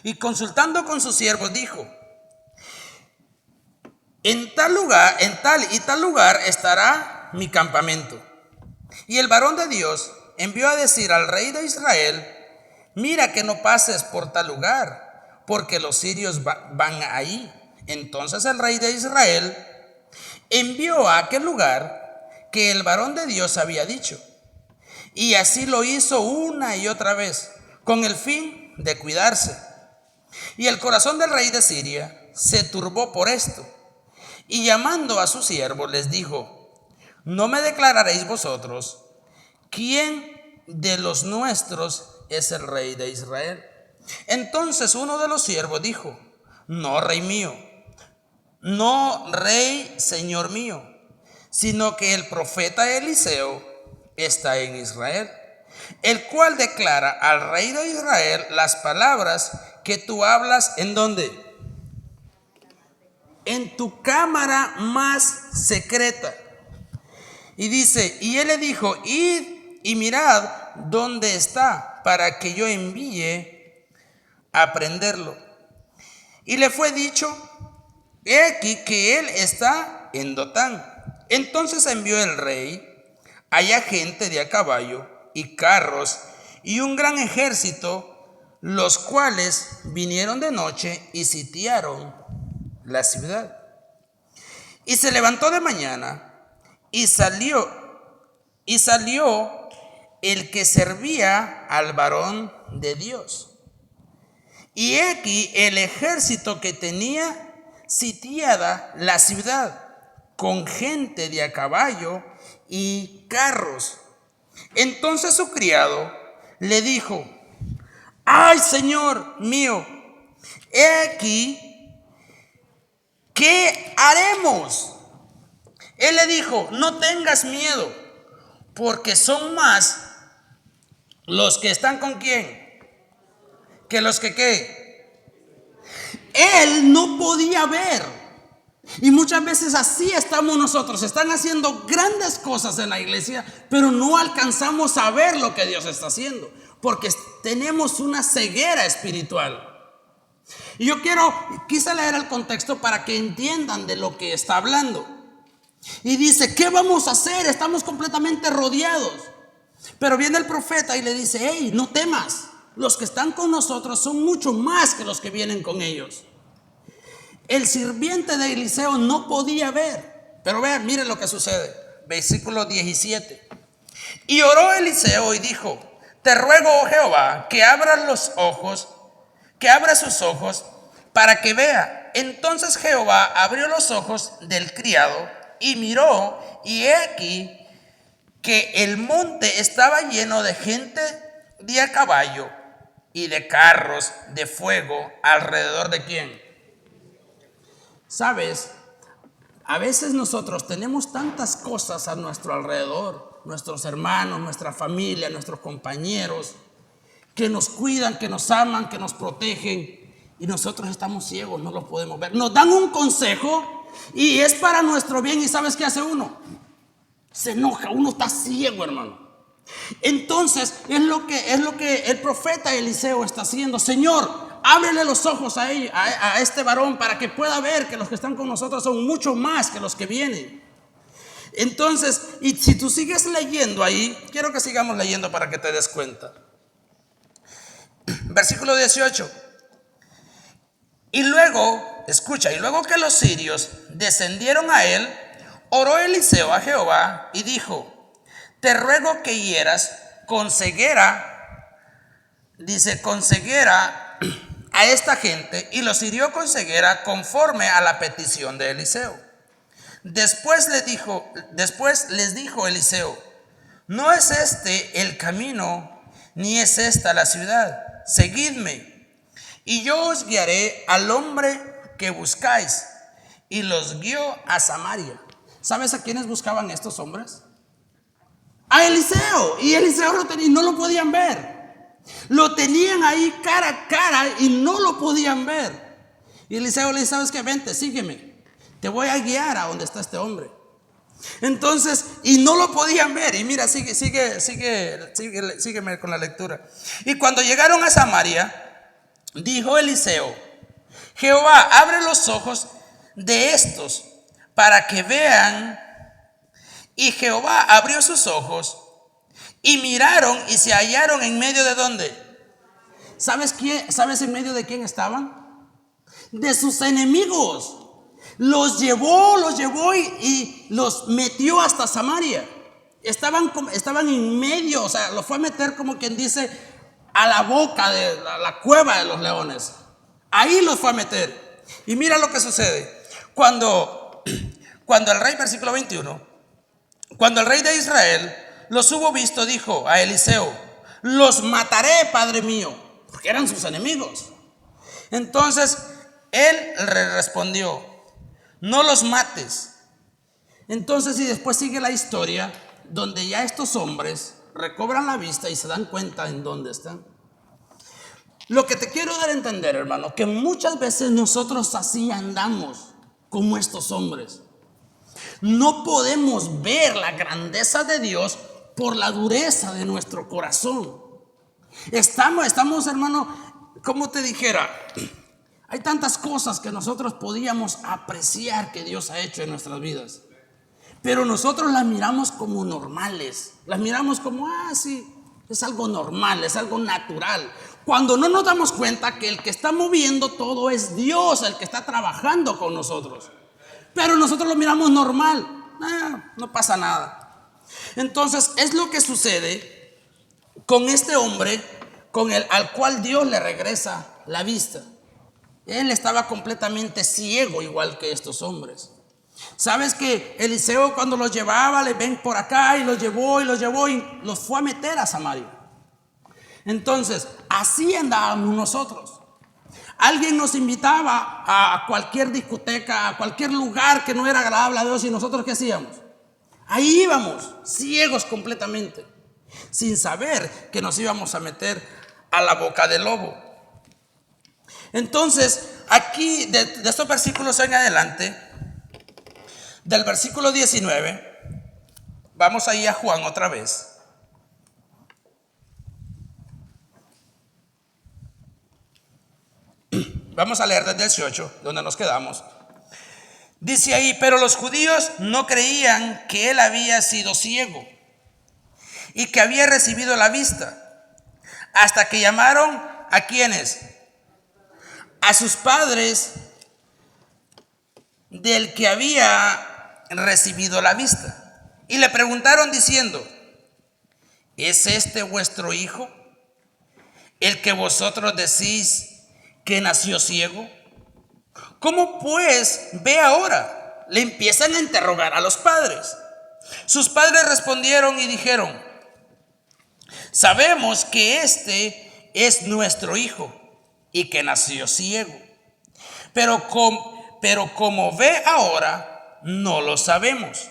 y consultando con sus siervos dijo: en tal lugar estará mi campamento. Y el varón de Dios envió a decir al rey de Israel: mira que no pases por tal lugar, porque los sirios van ahí. Entonces el rey de Israel envió a aquel lugar que el varón de Dios había dicho. Y así lo hizo una y otra vez, con el fin de cuidarse. Y el corazón del rey de Siria se turbó por esto. Y llamando a sus siervos les dijo: ¿no me declararéis vosotros quién de los nuestros es el rey de Israel? Entonces uno de los siervos dijo: no, rey mío, no, rey, señor mío, sino que el profeta Eliseo está en Israel, el cual declara al rey de Israel las palabras que tú hablas. ¿En dónde? En tu cámara más secreta. Y dice: y él le dijo: id y mirad dónde está, para que yo envíe a prenderlo. Y le fue dicho: he aquí que él está en Dotán. Entonces envió el rey allá gente de a caballo y carros y un gran ejército, los cuales vinieron de noche y sitiaron la ciudad. Y se levantó de mañana y salió el que servía al varón de Dios. Y he aquí el ejército que tenía sitiada la ciudad, con gente de a caballo y carros. Entonces su criado le dijo: ay, señor mío, he aquí, ¿qué haremos? Él le dijo: no tengas miedo, porque son más los que están con quién que los que ¿qué? Él no podía ver. Y muchas veces así estamos nosotros. Están haciendo grandes cosas en la iglesia, pero no alcanzamos a ver lo que Dios está haciendo, porque tenemos una ceguera espiritual. Y yo quise leer el contexto para que entiendan de lo que está hablando. Y dice: ¿qué vamos a hacer? Estamos completamente rodeados. Pero viene el profeta y le dice: hey, no temas, los que están con nosotros son mucho más que los que vienen con ellos. El sirviente de Eliseo no podía ver, pero vean, miren lo que sucede. Versículo 17. Y oró Eliseo y dijo: te ruego, oh Jehová, que abra sus ojos para que vea. Entonces Jehová abrió los ojos del criado y miró, y he aquí que el monte estaba lleno de gente de a caballo y de carros de fuego alrededor de quién. Sabes, a veces nosotros tenemos tantas cosas a nuestro alrededor, nuestros hermanos, nuestra familia, nuestros compañeros, que nos cuidan, que nos aman, que nos protegen, y nosotros estamos ciegos, no los podemos ver. Nos dan un consejo y es para nuestro bien, y ¿sabes qué hace uno? Se enoja, uno está ciego, hermano. Entonces es lo que el profeta Eliseo está haciendo. Señor, ábrele los ojos a este varón para que pueda ver que los que están con nosotros son mucho más que los que vienen. Entonces, y si tú sigues leyendo ahí, quiero que sigamos leyendo para que te des cuenta. Versículo 18. Y luego, escucha, y luego que los sirios descendieron a él, oró Eliseo a Jehová y dijo: te ruego que hieras con ceguera, a esta gente. Y los hirió con ceguera conforme a la petición de Eliseo. Después les dijo Eliseo: no es este el camino, ni es esta la ciudad. Seguidme, y yo os guiaré al hombre que buscáis. Y los guió a Samaria. ¿Sabes a quiénes buscaban estos hombres? A Eliseo. Y Eliseo lo tenía y no lo podían ver. Lo tenían ahí cara a cara y no lo podían ver. Y Eliseo le dice: ¿sabes qué? Vente, sígueme. Te voy a guiar a donde está este hombre. Entonces, y no lo podían ver. Y mira, sígueme con la lectura. Y cuando llegaron a Samaria, dijo Eliseo: Jehová, abre los ojos de estos para que vean. Y Jehová abrió sus ojos y miraron y se hallaron en medio de ¿dónde? ¿Sabes en medio de quién estaban? De sus enemigos. Los llevó y los metió hasta Samaria. Estaban en medio, o sea, los fue a meter, como quien dice, a la boca de la cueva de los leones. Ahí los fue a meter. Y mira lo que sucede. Cuando el rey, versículo 21, cuando el rey de Israel los hubo visto, dijo a Eliseo: los mataré, padre mío, porque eran sus enemigos. Entonces él le respondió: no los mates. Entonces, y después sigue la historia donde ya estos hombres recobran la vista y se dan cuenta en dónde están. Lo que te quiero dar a entender, hermano, que muchas veces nosotros así andamos como estos hombres. No podemos ver la grandeza de Dios por la dureza de nuestro corazón. Estamos, hermano, como te dijera, hay tantas cosas que nosotros podíamos apreciar que Dios ha hecho en nuestras vidas, pero nosotros las miramos como normales, las miramos como, sí, es algo normal, es algo natural, cuando no nos damos cuenta que el que está moviendo todo es Dios, el que está trabajando con nosotros. Pero nosotros lo miramos normal, no pasa nada. Entonces es lo que sucede con este hombre al cual Dios le regresa la vista. Él estaba completamente ciego, igual que estos hombres. ¿Sabes que Eliseo, cuando los llevaba, les ven por acá, y los llevó y los fue a meter a Samaria? Entonces, así andábamos nosotros. Alguien nos invitaba a cualquier discoteca, a cualquier lugar que no era agradable a Dios, y nosotros ¿qué hacíamos? Ahí íbamos, ciegos completamente, sin saber que nos íbamos a meter a la boca del lobo. Entonces, aquí de estos versículos en adelante, del versículo 19, vamos ahí a Juan otra vez. Vamos a leer desde el 18, donde nos quedamos. Dice ahí: pero los judíos no creían que él había sido ciego y que había recibido la vista, hasta que llamaron ¿a quiénes? A sus padres del que había recibido la vista, y le preguntaron diciendo: ¿es este vuestro hijo, el que vosotros decís que nació ciego? ¿Cómo pues ve ahora? Le empiezan a interrogar a los padres. Sus padres respondieron y dijeron: sabemos que este es nuestro hijo y que nació ciego, pero como ve ahora, no lo sabemos,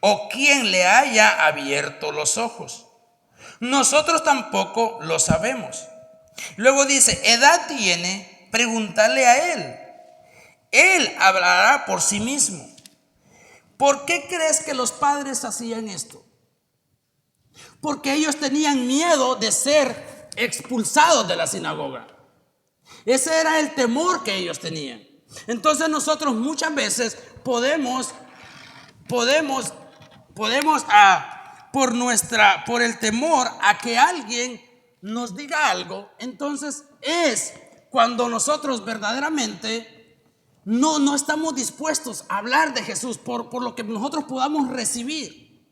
o quién le haya abierto los ojos. Nosotros tampoco lo sabemos. Luego dice: edad tiene, pregúntale a él. Él hablará por sí mismo. ¿Por qué crees que los padres hacían esto? Porque ellos tenían miedo de ser expulsados de la sinagoga. Ese era el temor que ellos tenían. Entonces nosotros muchas veces podemos por el temor a que alguien nos diga algo, entonces es cuando nosotros verdaderamente no estamos dispuestos a hablar de Jesús por lo que nosotros podamos recibir.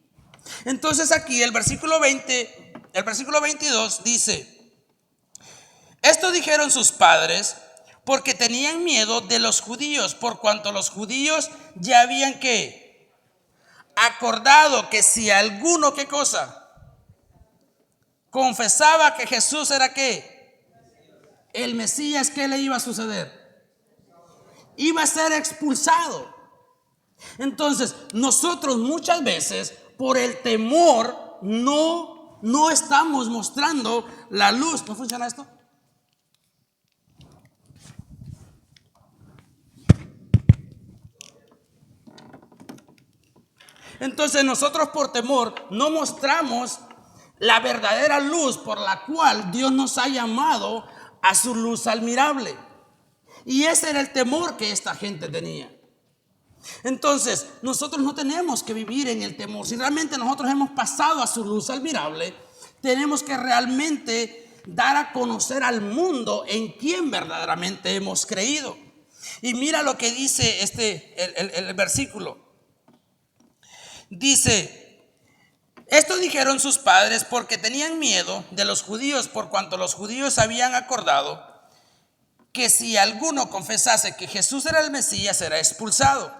Entonces aquí el versículo 22 dice: esto dijeron sus padres porque tenían miedo de los judíos, por cuanto los judíos ya habían ¿qué? Acordado que si alguno ¿qué cosa? Confesaba que Jesús era ¿qué? El Mesías, ¿qué le iba a suceder? Iba a ser expulsado. Entonces nosotros muchas veces por el temor no estamos mostrando la luz. ¿No funciona esto? Entonces nosotros por temor no mostramos la verdadera luz por la cual Dios nos ha llamado a su luz admirable. Y ese era el temor que esta gente tenía. Entonces nosotros no tenemos que vivir en el temor. Si realmente nosotros hemos pasado a su luz admirable, tenemos que realmente dar a conocer al mundo en quién verdaderamente hemos creído. Y mira lo que dice el versículo. Dice: esto dijeron sus padres porque tenían miedo de los judíos, por cuanto los judíos habían acordado que si alguno confesase que Jesús era el Mesías, será expulsado.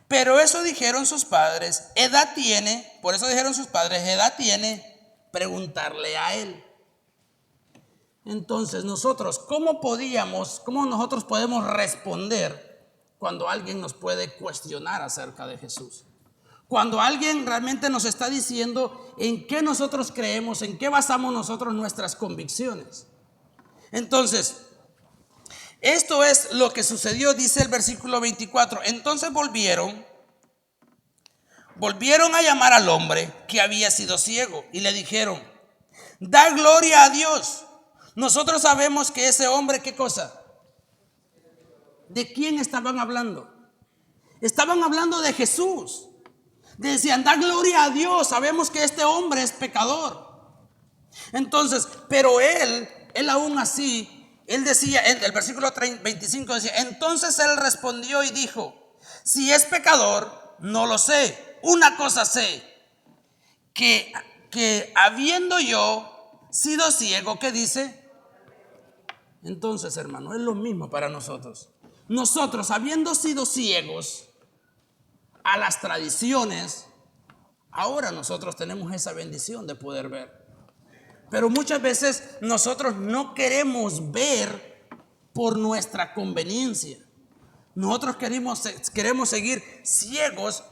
Pero eso dijeron sus padres, edad tiene, por eso dijeron sus padres, edad tiene preguntarle a él. Entonces nosotros, ¿cómo nosotros podemos responder cuando alguien nos puede cuestionar acerca de Jesús? Cuando alguien realmente nos está diciendo en qué nosotros creemos, en qué basamos nosotros nuestras convicciones. Entonces, esto es lo que sucedió, dice el versículo 24. Entonces volvieron a llamar al hombre que había sido ciego y le dijeron: da gloria a Dios. Nosotros sabemos que ese hombre, ¿qué cosa? ¿De quién estaban hablando? Estaban hablando de Jesús. Decían: da gloria a Dios, sabemos que este hombre es pecador. Entonces, pero él aún así, él decía, el versículo 25 decía: entonces él respondió y dijo: si es pecador, no lo sé. Una cosa sé, que que habiendo yo sido ciego, ¿qué dice? Entonces, hermano, es lo mismo para nosotros. Nosotros, habiendo sido ciegos a las tradiciones, ahora nosotros tenemos esa bendición de poder ver. Pero muchas veces nosotros no queremos ver por nuestra conveniencia. Nosotros queremos seguir ciegos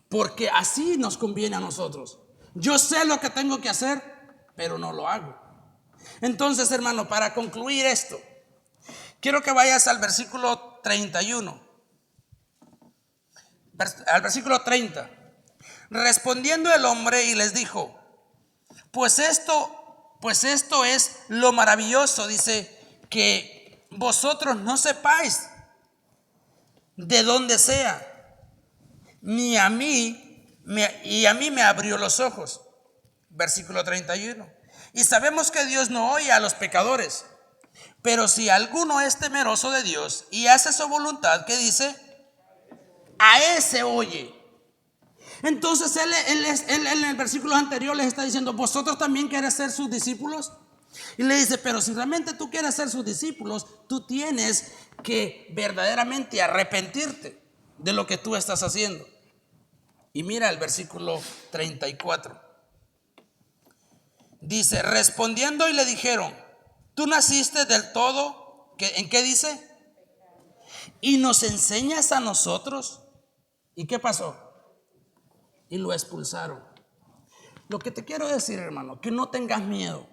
porque así nos conviene a nosotros. Yo sé lo que tengo que hacer, pero no lo hago. Entonces, hermano, para concluir esto, quiero que vayas al versículo 31. Al versículo 30. Respondiendo el hombre y les dijo: Pues esto es lo maravilloso, dice, que vosotros no sepáis de dónde sea, ni a mí me abrió los ojos. Versículo 31. Y sabemos que Dios no oye a los pecadores, pero si alguno es temeroso de Dios y hace su voluntad, ¿qué dice? A ese oye. Entonces él en el versículo anterior les está diciendo: ¿vosotros también queréis ser sus discípulos? Y le dice: pero si realmente tú quieres ser sus discípulos, tú tienes que verdaderamente arrepentirte de lo que tú estás haciendo. Y mira el versículo 34. Dice: respondiendo y le dijeron: ¿tú naciste del todo? ¿En qué dice? ¿Y nos enseñas a nosotros? ¿Y qué pasó? Y lo expulsaron. Lo que te quiero decir, hermano, que no tengas miedo.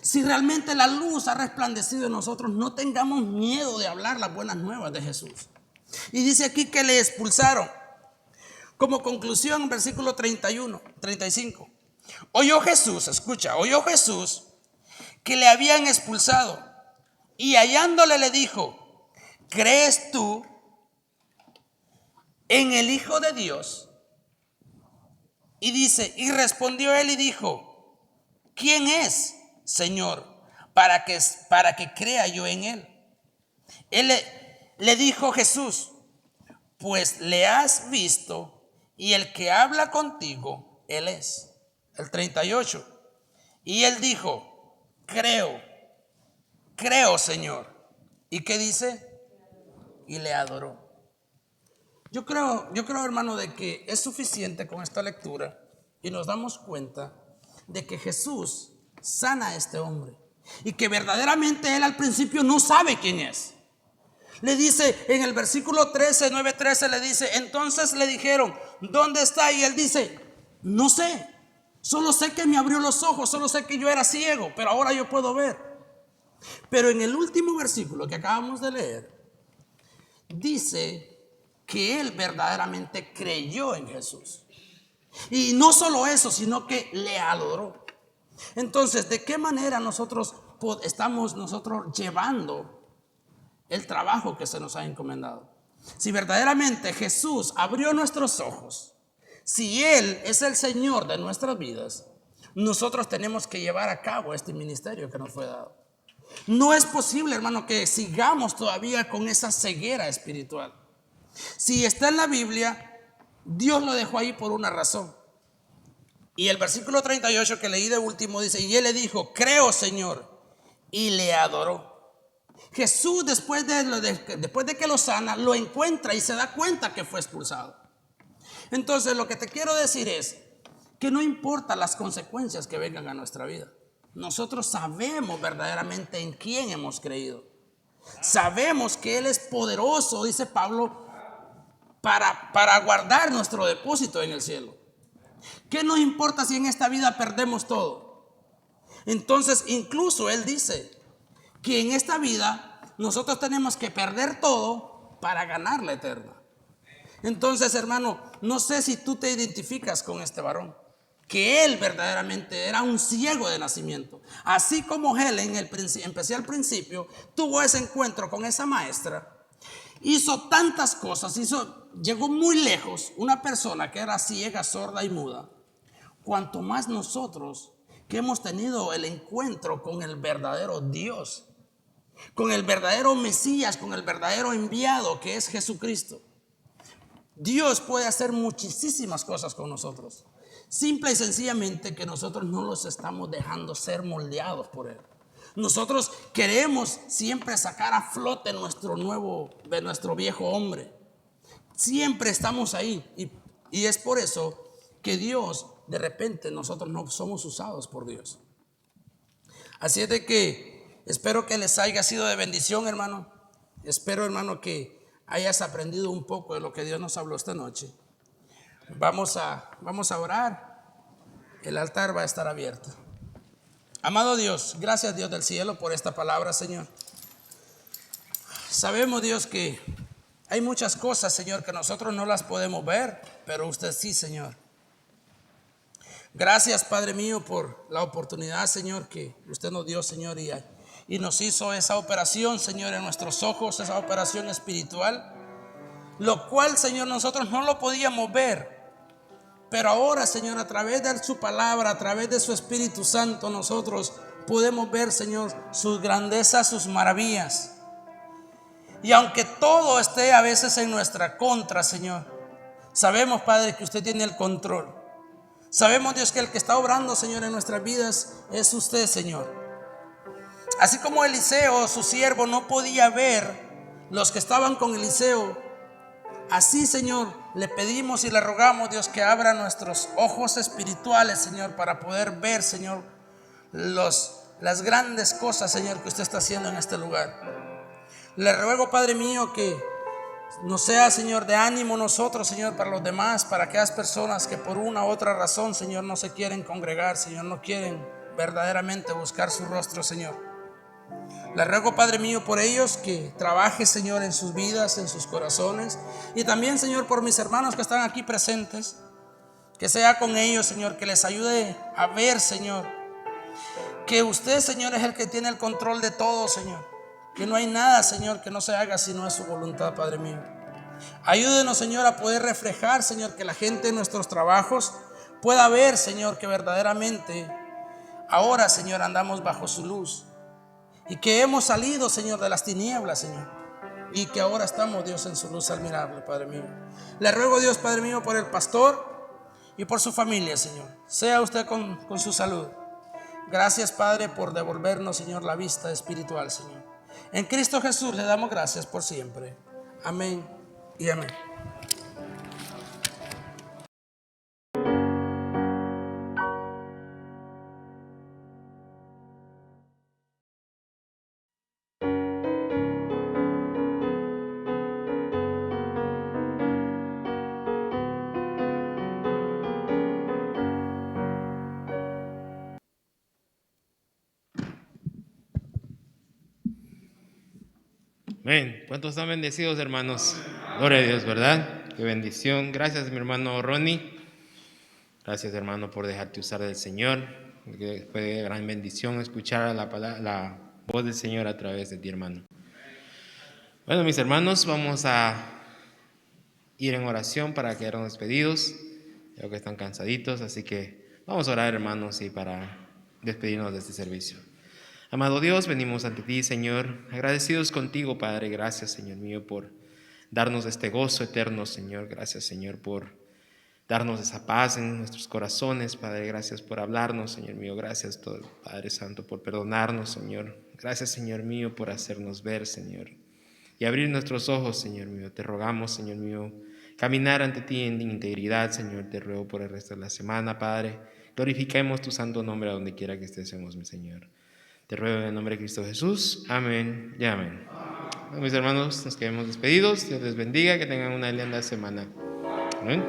Si realmente la luz ha resplandecido en nosotros, no tengamos miedo de hablar las buenas nuevas de Jesús. Y dice aquí que le expulsaron. Como conclusión, versículo 35. Oyó Jesús, escucha, oyó Jesús que le habían expulsado, y hallándole le dijo: ¿crees tú en el Hijo de Dios? Y dice: y respondió él y dijo: ¿quién es, Señor, para que crea yo en él? Él le dijo Jesús: pues le has visto, y el que habla contigo, él es. El 38. Y él dijo: creo, Señor. ¿Y qué dice? Y le adoró. Yo creo, hermano, de que es suficiente con esta lectura y nos damos cuenta de que Jesús sana a este hombre y que verdaderamente él al principio no sabe quién es. Le dice en el versículo 9:13 le dice: entonces le dijeron: ¿dónde está? Y él dice: no sé, solo sé que me abrió los ojos, solo sé que yo era ciego, pero ahora yo puedo ver. Pero en el último versículo que acabamos de leer, dice que él verdaderamente creyó en Jesús. Y no solo eso, sino que le adoró. Entonces, ¿de qué manera nosotros estamos llevando el trabajo que se nos ha encomendado? Si verdaderamente Jesús abrió nuestros ojos, si Él es el Señor de nuestras vidas, nosotros tenemos que llevar a cabo este ministerio que nos fue dado. No es posible, hermano, que sigamos todavía con esa ceguera espiritual. Si está en la Biblia, Dios lo dejó ahí por una razón. Y el versículo 38 que leí de último dice: y él le dijo: creo, Señor, y le adoró. Jesús, después de que lo sana, lo encuentra y se da cuenta que fue expulsado. Entonces, lo que te quiero decir es que no importa las consecuencias que vengan a nuestra vida, nosotros sabemos verdaderamente en quién hemos creído. Sabemos que Él es poderoso, dice Pablo, para guardar nuestro depósito en el cielo. ¿Qué nos importa si en esta vida perdemos todo? Entonces, incluso Él dice que en esta vida nosotros tenemos que perder todo para ganar la eterna. Entonces, hermano, no sé si tú te identificas con este varón, que él verdaderamente era un ciego de nacimiento. Así como él empecé al principio, tuvo ese encuentro con esa maestra, hizo tantas cosas, llegó muy lejos, una persona que era ciega, sorda y muda. Cuanto más nosotros que hemos tenido el encuentro con el verdadero Dios, con el verdadero Mesías, con el verdadero enviado que es Jesucristo. Dios puede hacer muchísimas cosas con nosotros. Simple y sencillamente que nosotros no los estamos dejando ser moldeados por Él. Nosotros queremos siempre sacar a flote nuestro viejo hombre. Siempre estamos ahí. Y es por eso que Dios, de repente, nosotros no somos usados por Dios. Así es de que espero que les haya sido de bendición, hermano. Espero, hermano, que hayas aprendido un poco de lo que Dios nos habló esta noche. Vamos a orar. El altar va a estar abierto. Amado Dios, gracias Dios del cielo por esta palabra, Señor. Sabemos, Dios, que hay muchas cosas, Señor, que nosotros no las podemos ver, pero usted sí, Señor. Gracias, Padre mío, por la oportunidad, Señor, que usted nos dio, Señor, y nos hizo esa operación, Señor, en nuestros ojos, esa operación espiritual, lo cual, Señor, nosotros no lo podíamos ver. Pero ahora, Señor, a través de su palabra, a través de su Espíritu Santo, nosotros podemos ver, Señor, sus grandezas, sus maravillas. Y aunque todo esté a veces en nuestra contra, Señor, sabemos, Padre, que usted tiene el control. Sabemos, Dios, que el que está obrando, Señor, en nuestras vidas es usted, Señor. Así como Eliseo, su siervo, no podía ver los que estaban con Eliseo, así, Señor, le pedimos y le rogamos, Dios, que abra nuestros ojos espirituales, Señor, para poder ver, Señor, las grandes cosas, Señor, que usted está haciendo en este lugar. Le ruego, Padre mío, que nos sea, Señor, de ánimo nosotros, Señor, para los demás, para aquellas personas que por una u otra razón, Señor, no se quieren congregar, Señor, no quieren verdaderamente buscar su rostro, Señor. Le ruego, Padre mío, por ellos, que trabaje, Señor, en sus vidas, en sus corazones. Y también, Señor, por mis hermanos que están aquí presentes, que sea con ellos, Señor, que les ayude a ver, Señor, que usted, Señor, es el que tiene el control de todo, Señor. Que no hay nada, Señor, que no se haga si no es su voluntad, Padre mío. Ayúdenos, Señor, a poder reflejar, Señor, que la gente en nuestros trabajos pueda ver, Señor, que verdaderamente ahora, Señor, andamos bajo su luz. Y que hemos salido, Señor, de las tinieblas, Señor. Y que ahora estamos, Dios, en su luz admirable, Padre mío. Le ruego, Dios, Padre mío, por el pastor y por su familia, Señor. Sea usted con su salud. Gracias, Padre, por devolvernos, Señor, la vista espiritual, Señor. En Cristo Jesús le damos gracias por siempre. Amén y amén. Amén. ¿Cuántos están bendecidos, hermanos? Gloria a Dios, ¿verdad? Qué bendición. Gracias, mi hermano Ronnie. Gracias, hermano, por dejarte usar del Señor. Fue de gran bendición escuchar la voz del Señor a través de ti, hermano. Bueno, mis hermanos, vamos a ir en oración para quedarnos despedidos. Creo que están cansaditos, así que vamos a orar, hermanos, y para despedirnos de este servicio. Amado Dios, venimos ante ti, Señor, agradecidos contigo, Padre. Gracias, Señor mío, por darnos este gozo eterno, Señor. Gracias, Señor, por darnos esa paz en nuestros corazones, Padre. Gracias por hablarnos, Señor mío. Gracias, Padre Santo, por perdonarnos, Señor. Gracias, Señor mío, por hacernos ver, Señor, y abrir nuestros ojos, Señor mío. Te rogamos, Señor mío, caminar ante ti en integridad, Señor. Te ruego por el resto de la semana, Padre. Glorifiquemos tu santo nombre a donde quiera que estemos, mi Señor. Te ruego en el nombre de Cristo Jesús. Amén y amén. Bueno, mis hermanos, nos quedamos despedidos. Dios les bendiga. Que tengan una linda semana. Amén.